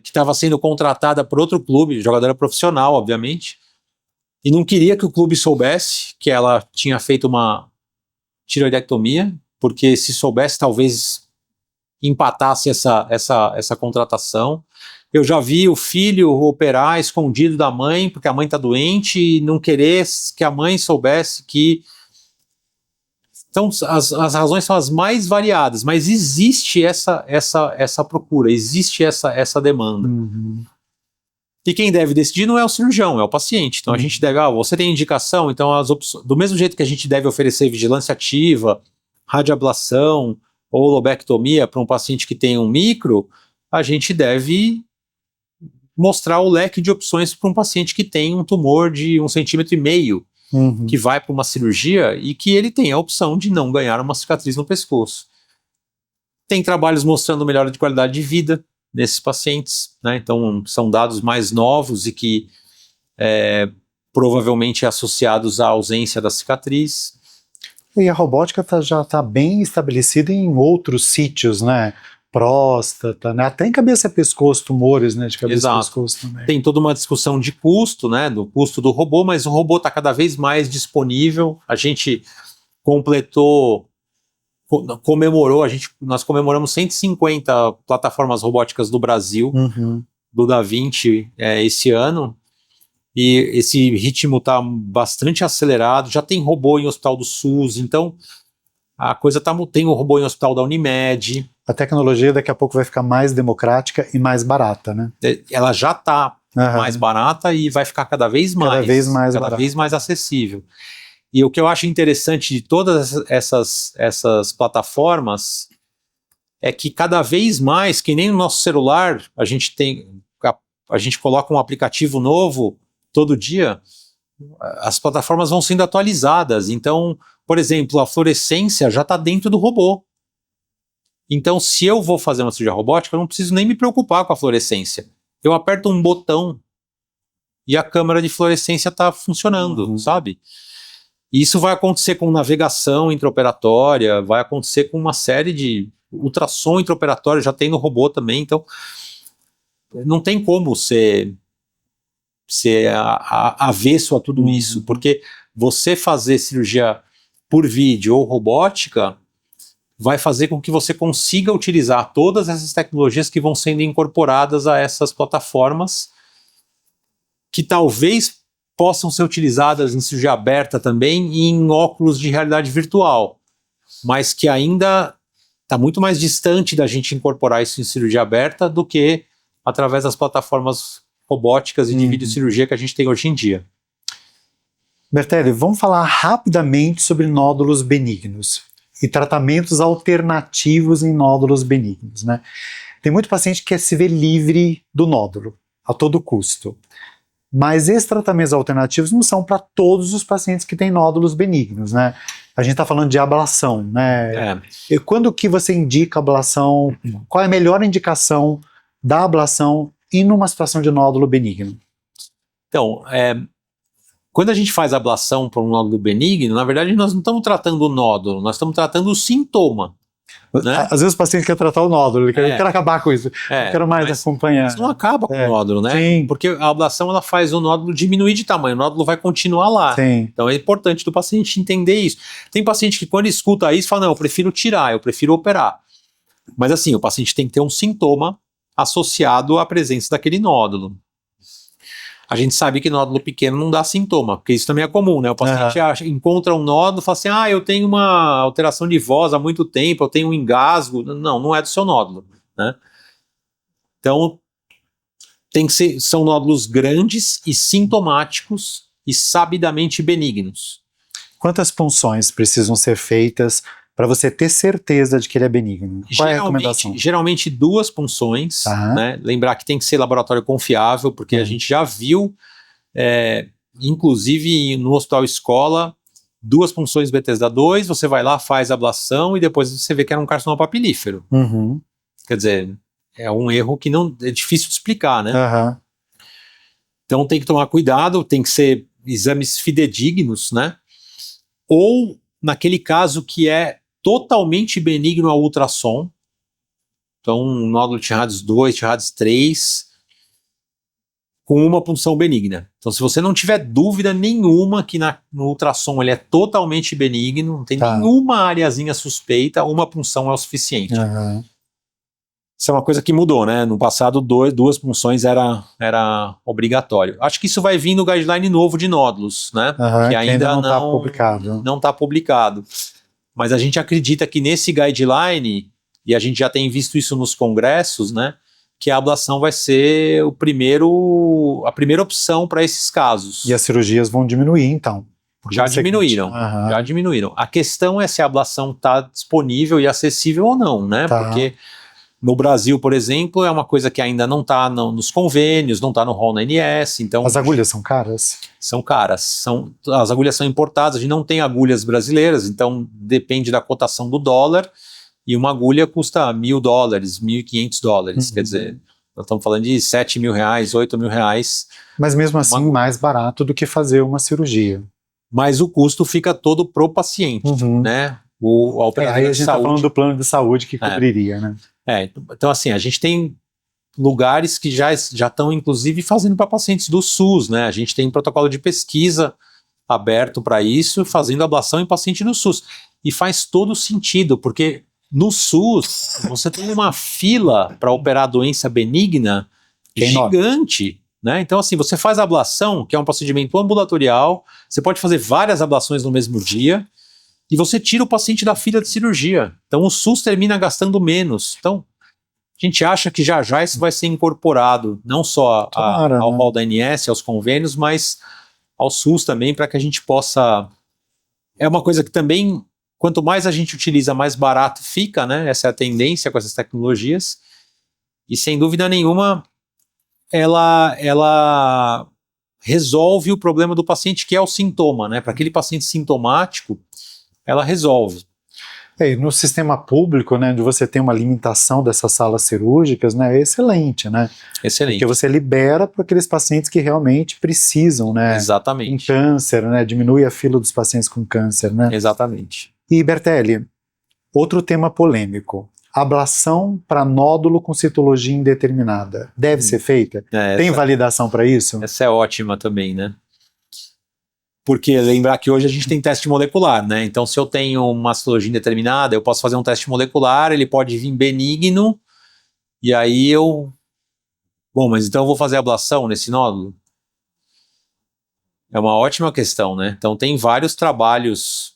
que estava sendo contratada por outro clube, jogadora profissional, obviamente, e não queria que o clube soubesse que ela tinha feito uma tireoidectomia, porque se soubesse, talvez empatasse essa contratação. Eu já vi o filho operar escondido da mãe, porque a mãe está doente, e não querer que a mãe soubesse que... Então, as razões são as mais variadas, mas existe essa procura, existe essa demanda. E quem deve decidir não é o cirurgião, é o paciente. Então a gente deve, você tem indicação, então do mesmo jeito que a gente deve oferecer vigilância ativa, radioablação ou lobectomia para um paciente que tem um micro, a gente deve mostrar o leque de opções para um paciente que tem um tumor de 1,5 cm, que vai para uma cirurgia e que ele tem a opção de não ganhar uma cicatriz no pescoço. Tem trabalhos mostrando melhora de qualidade de vida nesses pacientes, né? Então são dados mais novos e que provavelmente associados à ausência da cicatriz. E a robótica já está bem estabelecida em outros sítios, né? Próstata, né? Até em cabeça e pescoço, tumores, né? De cabeça e pescoço também. Tem toda uma discussão de custo, né? Do custo do robô, mas o robô está cada vez mais disponível. A gente completou comemorou, nós comemoramos 150 plataformas robóticas do Brasil, do Da Vinci, esse ano, e esse ritmo está bastante acelerado, já tem robô em hospital do SUS, então a coisa tem um robô em hospital da Unimed. A tecnologia daqui a pouco vai ficar mais democrática e mais barata, né? Ela já está mais barata e vai ficar cada vez mais acessível. E o que eu acho interessante de todas essas plataformas é que cada vez mais, que nem no nosso celular, a gente coloca um aplicativo novo todo dia, as plataformas vão sendo atualizadas. Então, por exemplo, a fluorescência já está dentro do robô. Então, se eu vou fazer uma cirurgia robótica, eu não preciso nem me preocupar com a fluorescência. Eu aperto um botão e a câmera de fluorescência está funcionando, sabe? E isso vai acontecer com navegação intraoperatória, vai acontecer com uma série de ultrassom intraoperatório, já tem no robô também, então não tem como ser avesso a tudo isso, porque você fazer cirurgia por vídeo ou robótica vai fazer com que você consiga utilizar todas essas tecnologias que vão sendo incorporadas a essas plataformas, que talvez possam ser utilizadas em cirurgia aberta também e em óculos de realidade virtual, mas que ainda está muito mais distante da gente incorporar isso em cirurgia aberta do que através das plataformas robóticas e de videocirurgia que a gente tem hoje em dia. Bertelli, vamos falar rapidamente sobre nódulos benignos e tratamentos alternativos em nódulos benignos, né? Tem muito paciente que quer se ver livre do nódulo, a todo custo. Mas esses tratamentos alternativos não são para todos os pacientes que têm nódulos benignos, né? A gente está falando de ablação, né? E quando que você indica ablação? Qual é a melhor indicação da ablação e numa situação de nódulo benigno? Então, quando a gente faz ablação para um nódulo benigno, na verdade nós não estamos tratando o nódulo, nós estamos tratando o sintoma. Né? Às vezes o paciente quer tratar o nódulo, ele quer acabar com isso, não quero mais acompanhar. Mas não acaba com o nódulo, né? Sim. Porque a ablação ela faz o nódulo diminuir de tamanho, o nódulo vai continuar lá. Sim. Então é importante do paciente entender isso. Tem paciente que quando escuta isso fala, não, eu prefiro tirar, eu prefiro operar. Mas assim, o paciente tem que ter um sintoma associado à presença daquele nódulo. A gente sabe que nódulo pequeno não dá sintoma, porque isso também é comum, né? O paciente encontra um nódulo e fala assim, eu tenho uma alteração de voz há muito tempo, eu tenho um engasgo. Não, não é do seu nódulo, né? Então, são nódulos grandes e sintomáticos e sabidamente benignos. Quantas punções precisam ser feitas para você ter certeza de que ele é benigno? Qual é a recomendação? Geralmente 2 punções, né? Lembrar que tem que ser laboratório confiável, porque a gente já viu, inclusive no hospital escola, 2 punções Bethesda 2, você vai lá, faz a ablação e depois você vê que era um carcinoma papilífero. Quer dizer, é um erro que não é difícil de explicar, né? Então tem que tomar cuidado, tem que ser exames fidedignos, né? Ou naquele caso que é totalmente benigno ao ultrassom, então um nódulo Tirades 2, Tirades 3, com uma punção benigna. Então se você não tiver dúvida nenhuma que no ultrassom ele é totalmente benigno, não tem nenhuma areazinha suspeita, uma punção é o suficiente. Isso é uma coisa que mudou, né? No passado 2 punções era obrigatório. Acho que isso vai vir no guideline novo de nódulos, né? Que ainda não está publicado. Não está publicado. Mas a gente acredita que nesse guideline, e a gente já tem visto isso nos congressos, né? Que a ablação vai ser a primeira opção para esses casos. E as cirurgias vão diminuir, então? Já diminuíram. A questão é se a ablação está disponível e acessível ou não, né? Porque no Brasil, por exemplo, é uma coisa que ainda não está nos convênios, não está no rol na ANS, então... As agulhas são caras? São caras. As agulhas são importadas, a gente não tem agulhas brasileiras, então depende da cotação do dólar, e uma agulha custa $1.000, $1.500, quer dizer, nós estamos falando de R$7.000, R$8.000. Mas mesmo assim, mais barato do que fazer uma cirurgia. Mas o custo fica todo pro paciente, né? A operadora aí a gente está falando do plano de saúde que cobriria, né? Então assim, a gente tem lugares que já estão inclusive fazendo para pacientes do SUS, né? A gente tem protocolo de pesquisa aberto para isso, fazendo ablação em paciente no SUS. E faz todo sentido, porque no SUS você tem uma fila para operar doença benigna gigante, né? Então, assim, você faz a ablação, que é um procedimento ambulatorial, você pode fazer várias ablações no mesmo dia, e você tira o paciente da fila de cirurgia. Então, o SUS termina gastando menos. Então, a gente acha que já já isso vai ser incorporado, não só ao rol da ANS, aos convênios, mas ao SUS também, para que a gente possa... É uma coisa que também, quanto mais a gente utiliza, mais barato fica, né? Essa é a tendência com essas tecnologias. E, sem dúvida nenhuma, ela resolve o problema do paciente, que é o sintoma, né? Para aquele paciente sintomático, ela resolve. E no sistema público, né, onde você tem uma limitação dessas salas cirúrgicas, né, é excelente, né? Excelente. Porque você libera para aqueles pacientes que realmente precisam, né? Exatamente. Com câncer, né? Diminui a fila dos pacientes com câncer, né? Exatamente. E Bertelli, outro tema polêmico. Ablação para nódulo com citologia indeterminada. Deve ser feita? Tem validação para isso? Essa é ótima também, né? Porque lembrar que hoje a gente tem teste molecular, né? Então, se eu tenho uma citologia indeterminada, eu posso fazer um teste molecular, ele pode vir benigno, e aí eu... Bom, mas então eu vou fazer ablação nesse nódulo? É uma ótima questão, né? Então, tem vários trabalhos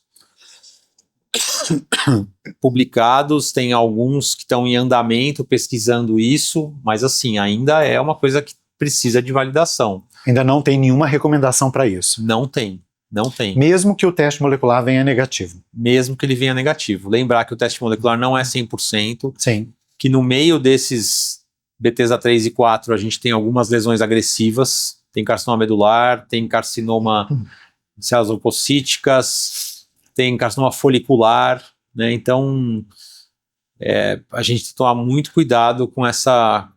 publicados, tem alguns que estão em andamento pesquisando isso, mas assim, ainda é uma coisa que precisa de validação. Ainda não tem nenhuma recomendação para isso? Não tem, não tem. Mesmo que o teste molecular venha negativo? Mesmo que ele venha negativo. Lembrar que o teste molecular não é 100%. Sim. Que no meio desses Bethesda 3 e 4 a gente tem algumas lesões agressivas, tem carcinoma medular, tem carcinoma de células leucocíticas, tem carcinoma folicular, né? Então a gente tem que tomar muito cuidado com essa...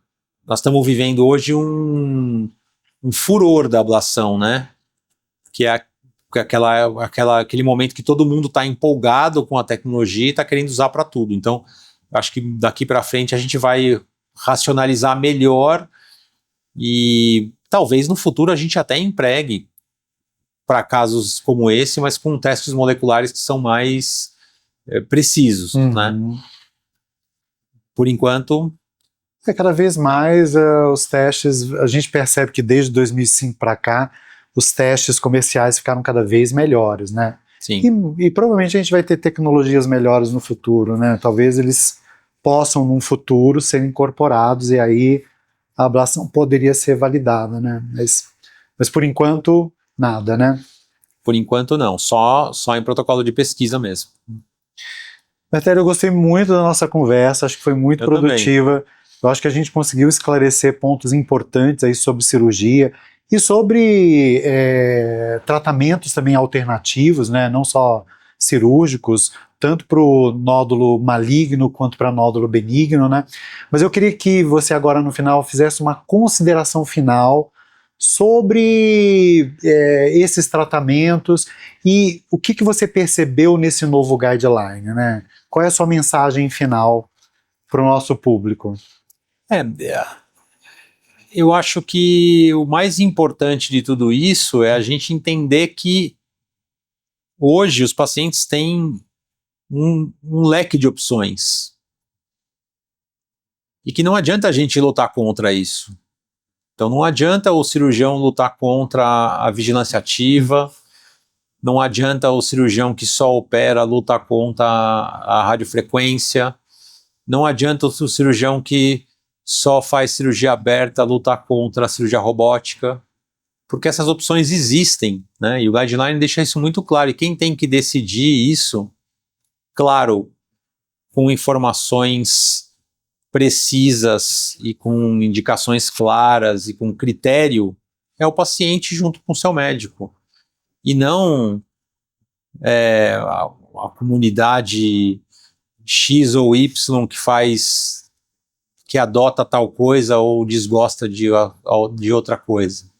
Nós estamos vivendo hoje um furor da ablação, né? Que é aquele momento que todo mundo está empolgado com a tecnologia e está querendo usar para tudo. Então, acho que daqui para frente a gente vai racionalizar melhor e talvez no futuro a gente até empregue para casos como esse, mas com testes moleculares que são mais precisos, né? Por enquanto... Cada vez mais os testes, a gente percebe que desde 2005 para cá, os testes comerciais ficaram cada vez melhores, né? Sim. E provavelmente a gente vai ter tecnologias melhores no futuro, né? Talvez eles possam, num futuro, ser incorporados e aí a ablação poderia ser validada, né? Mas por enquanto, nada, né? Por enquanto não, só em protocolo de pesquisa mesmo. Bertelli, eu gostei muito da nossa conversa, acho que foi muito produtiva. Também. Eu acho que a gente conseguiu esclarecer pontos importantes aí sobre cirurgia e sobre tratamentos também alternativos, né? Não só cirúrgicos, tanto para o nódulo maligno quanto para nódulo benigno, né? Mas eu queria que você agora no final fizesse uma consideração final sobre esses tratamentos e o que você percebeu nesse novo guideline, né? Qual é a sua mensagem final para o nosso público? Eu acho que o mais importante de tudo isso é a gente entender que hoje os pacientes têm um leque de opções e que não adianta a gente lutar contra isso. Então não adianta o cirurgião lutar contra a vigilância ativa, não adianta o cirurgião que só opera lutar contra a radiofrequência, não adianta o cirurgião que só faz cirurgia aberta lutar contra a cirurgia robótica, porque essas opções existem, né? E o guideline deixa isso muito claro, e quem tem que decidir isso, claro, com informações precisas e com indicações claras e com critério, é o paciente junto com o seu médico, e não a comunidade X ou Y que adota tal coisa ou desgosta de outra coisa.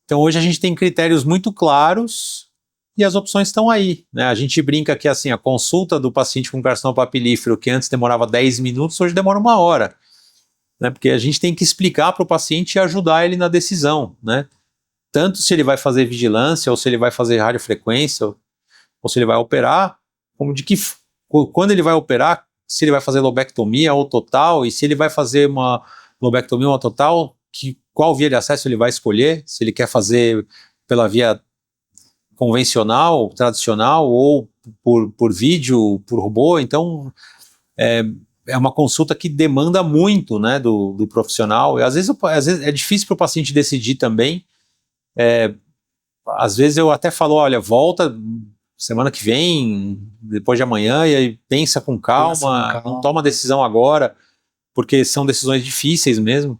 Então hoje a gente tem critérios muito claros e as opções estão aí, né? A gente brinca que assim, a consulta do paciente com carcinoma papilífero, que antes demorava 10 minutos, hoje demora 1 hora, né? Porque a gente tem que explicar para o paciente e ajudar ele na decisão, né? tanto se ele vai fazer vigilância, ou se ele vai fazer radiofrequência, ou se ele vai operar, como quando ele vai operar, se ele vai fazer lobectomia ou total, e se ele vai fazer uma lobectomia ou total, qual via de acesso ele vai escolher, se ele quer fazer pela via convencional, tradicional, ou por vídeo, por robô. Então é uma consulta que demanda muito, né, do profissional, e às vezes é difícil para o paciente decidir também. Às vezes eu até falo, olha, volta semana que vem, depois de amanhã, e aí pensa com calma, não toma decisão agora, porque são decisões difíceis mesmo.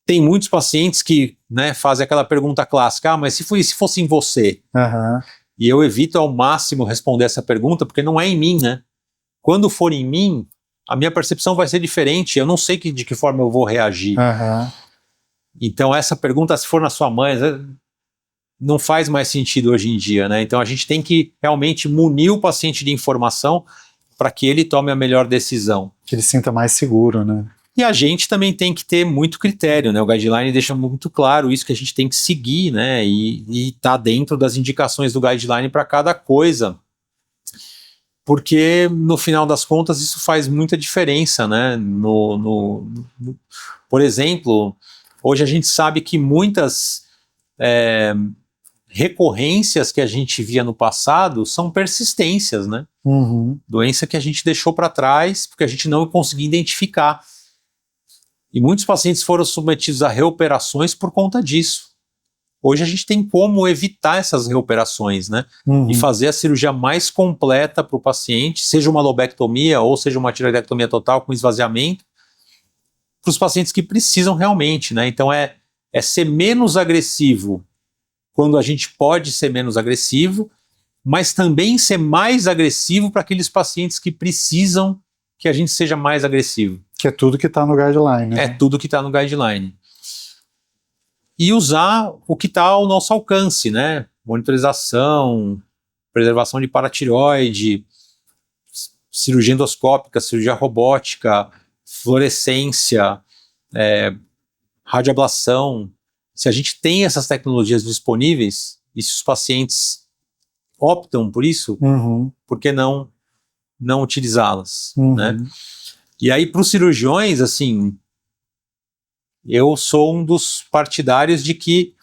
Tem muitos pacientes que, né, fazem aquela pergunta clássica, mas se fosse em você? Uhum. E eu evito ao máximo responder essa pergunta, porque não é em mim, né? Quando for em mim, a minha percepção vai ser diferente, eu não sei de que forma eu vou reagir. Uhum. Então essa pergunta, se for na sua mãe, não faz mais sentido hoje em dia, né? Então a gente tem que realmente munir o paciente de informação para que ele tome a melhor decisão. Que ele se sinta mais seguro, né? E a gente também tem que ter muito critério, né? O guideline deixa muito claro isso, que a gente tem que seguir, né? E tá dentro das indicações do guideline para cada coisa. Porque, no final das contas, isso faz muita diferença, né? Por exemplo, hoje a gente sabe que muitas recorrências que a gente via no passado são persistências, né? Uhum. Doença que a gente deixou para trás porque a gente não conseguia identificar. E muitos pacientes foram submetidos a reoperações por conta disso. Hoje a gente tem como evitar essas reoperações, né? Uhum. E fazer a cirurgia mais completa para o paciente, seja uma lobectomia ou seja uma tiroidectomia total com esvaziamento, para os pacientes que precisam realmente, né? Então é ser menos agressivo quando a gente pode ser menos agressivo, mas também ser mais agressivo para aqueles pacientes que precisam que a gente seja mais agressivo. Que é tudo que está no guideline, né? É tudo que está no guideline. E usar o que está ao nosso alcance, né? Monitorização, preservação de paratireoide, cirurgia endoscópica, cirurgia robótica, fluorescência, radioablação. Se a gente tem essas tecnologias disponíveis, e se os pacientes optam por isso, Uhum. por que não utilizá-las, Uhum. né? E aí, para os cirurgiões, assim, eu sou um dos partidários de que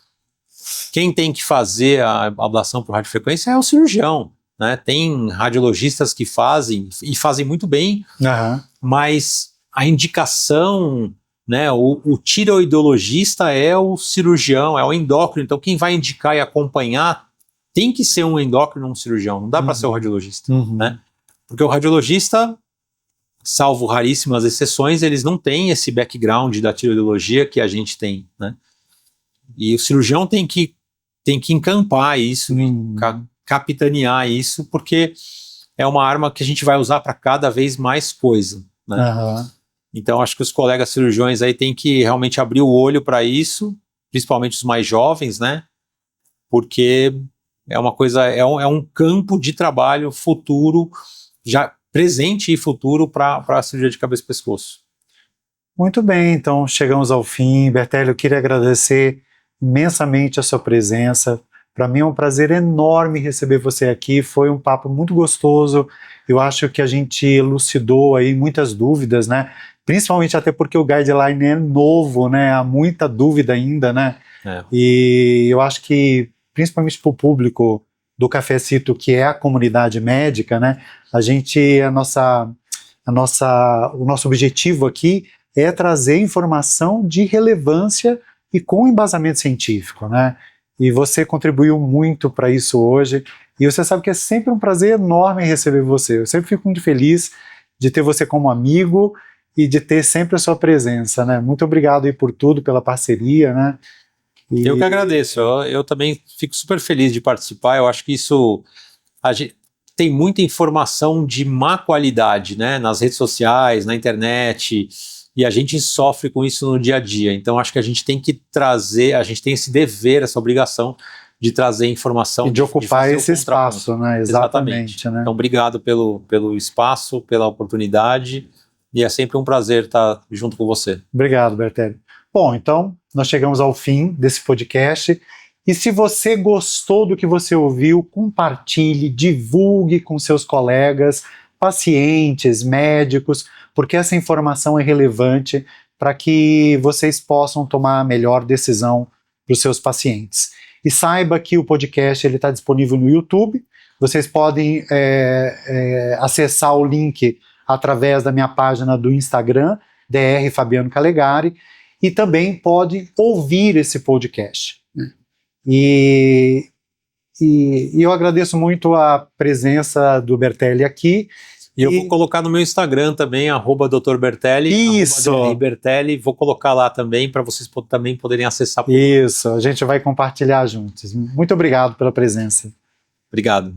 quem tem que fazer a ablação por radiofrequência é o cirurgião, né? Tem radiologistas que fazem, e fazem muito bem, Uhum. mas a indicação, né, o tireoidologista é o cirurgião, é o endócrino, então quem vai indicar e acompanhar tem que ser um endócrino, um cirurgião, não dá para ser o radiologista, né? Porque o radiologista, salvo raríssimas exceções, eles não têm esse background da tireoidologia que a gente tem, né? E o cirurgião tem que encampar isso, capitanear isso, porque é uma arma que a gente vai usar para cada vez mais coisa, né? Uhum. Então acho que os colegas cirurgiões aí têm que realmente abrir o olho para isso, principalmente os mais jovens, né? Porque é uma coisa, é um campo de trabalho futuro, já presente e futuro para a cirurgia de cabeça e pescoço. Muito bem, então chegamos ao fim. Bertelli, eu queria agradecer imensamente a sua presença. Para mim é um prazer enorme receber você aqui, foi um papo muito gostoso. Eu acho que a gente elucidou aí muitas dúvidas, né? Principalmente até porque o guideline é novo, né? Há muita dúvida ainda, né? E eu acho que, principalmente para o público do Cafecito, que é a comunidade médica, né? O nosso objetivo aqui é trazer informação de relevância e com embasamento científico, né? E você contribuiu muito para isso hoje, e você sabe que é sempre um prazer enorme receber você. Eu sempre fico muito feliz de ter você como amigo e de ter sempre a sua presença, né? Muito obrigado aí por tudo, pela parceria, né? Eu que agradeço, eu também fico super feliz de participar. Eu acho que isso, a gente tem muita informação de má qualidade, né, nas redes sociais, na internet, e a gente sofre com isso no dia a dia. Então acho que a gente tem que trazer, a gente tem esse dever, essa obrigação de trazer informação. E de ocupar esse espaço, né? Exatamente. Né? Então obrigado pelo espaço, pela oportunidade, e é sempre um prazer estar junto com você. Obrigado, Bertelli. Bom, então nós chegamos ao fim desse podcast. E se você gostou do que você ouviu, compartilhe, divulgue com seus colegas, pacientes, médicos, porque essa informação é relevante para que vocês possam tomar a melhor decisão para os seus pacientes. E saiba que o podcast está disponível no YouTube. Vocês podem acessar o link através da minha página do Instagram, Dr. Fabiano Calegari, e também pode ouvir esse podcast. E eu agradeço muito a presença do Bertelli aqui. E eu vou colocar no meu Instagram também, @Dr. Bertelli. Isso. Bertelli, vou colocar lá também para vocês também poderem acessar. Isso, a gente vai compartilhar juntos. Muito obrigado pela presença. Obrigado.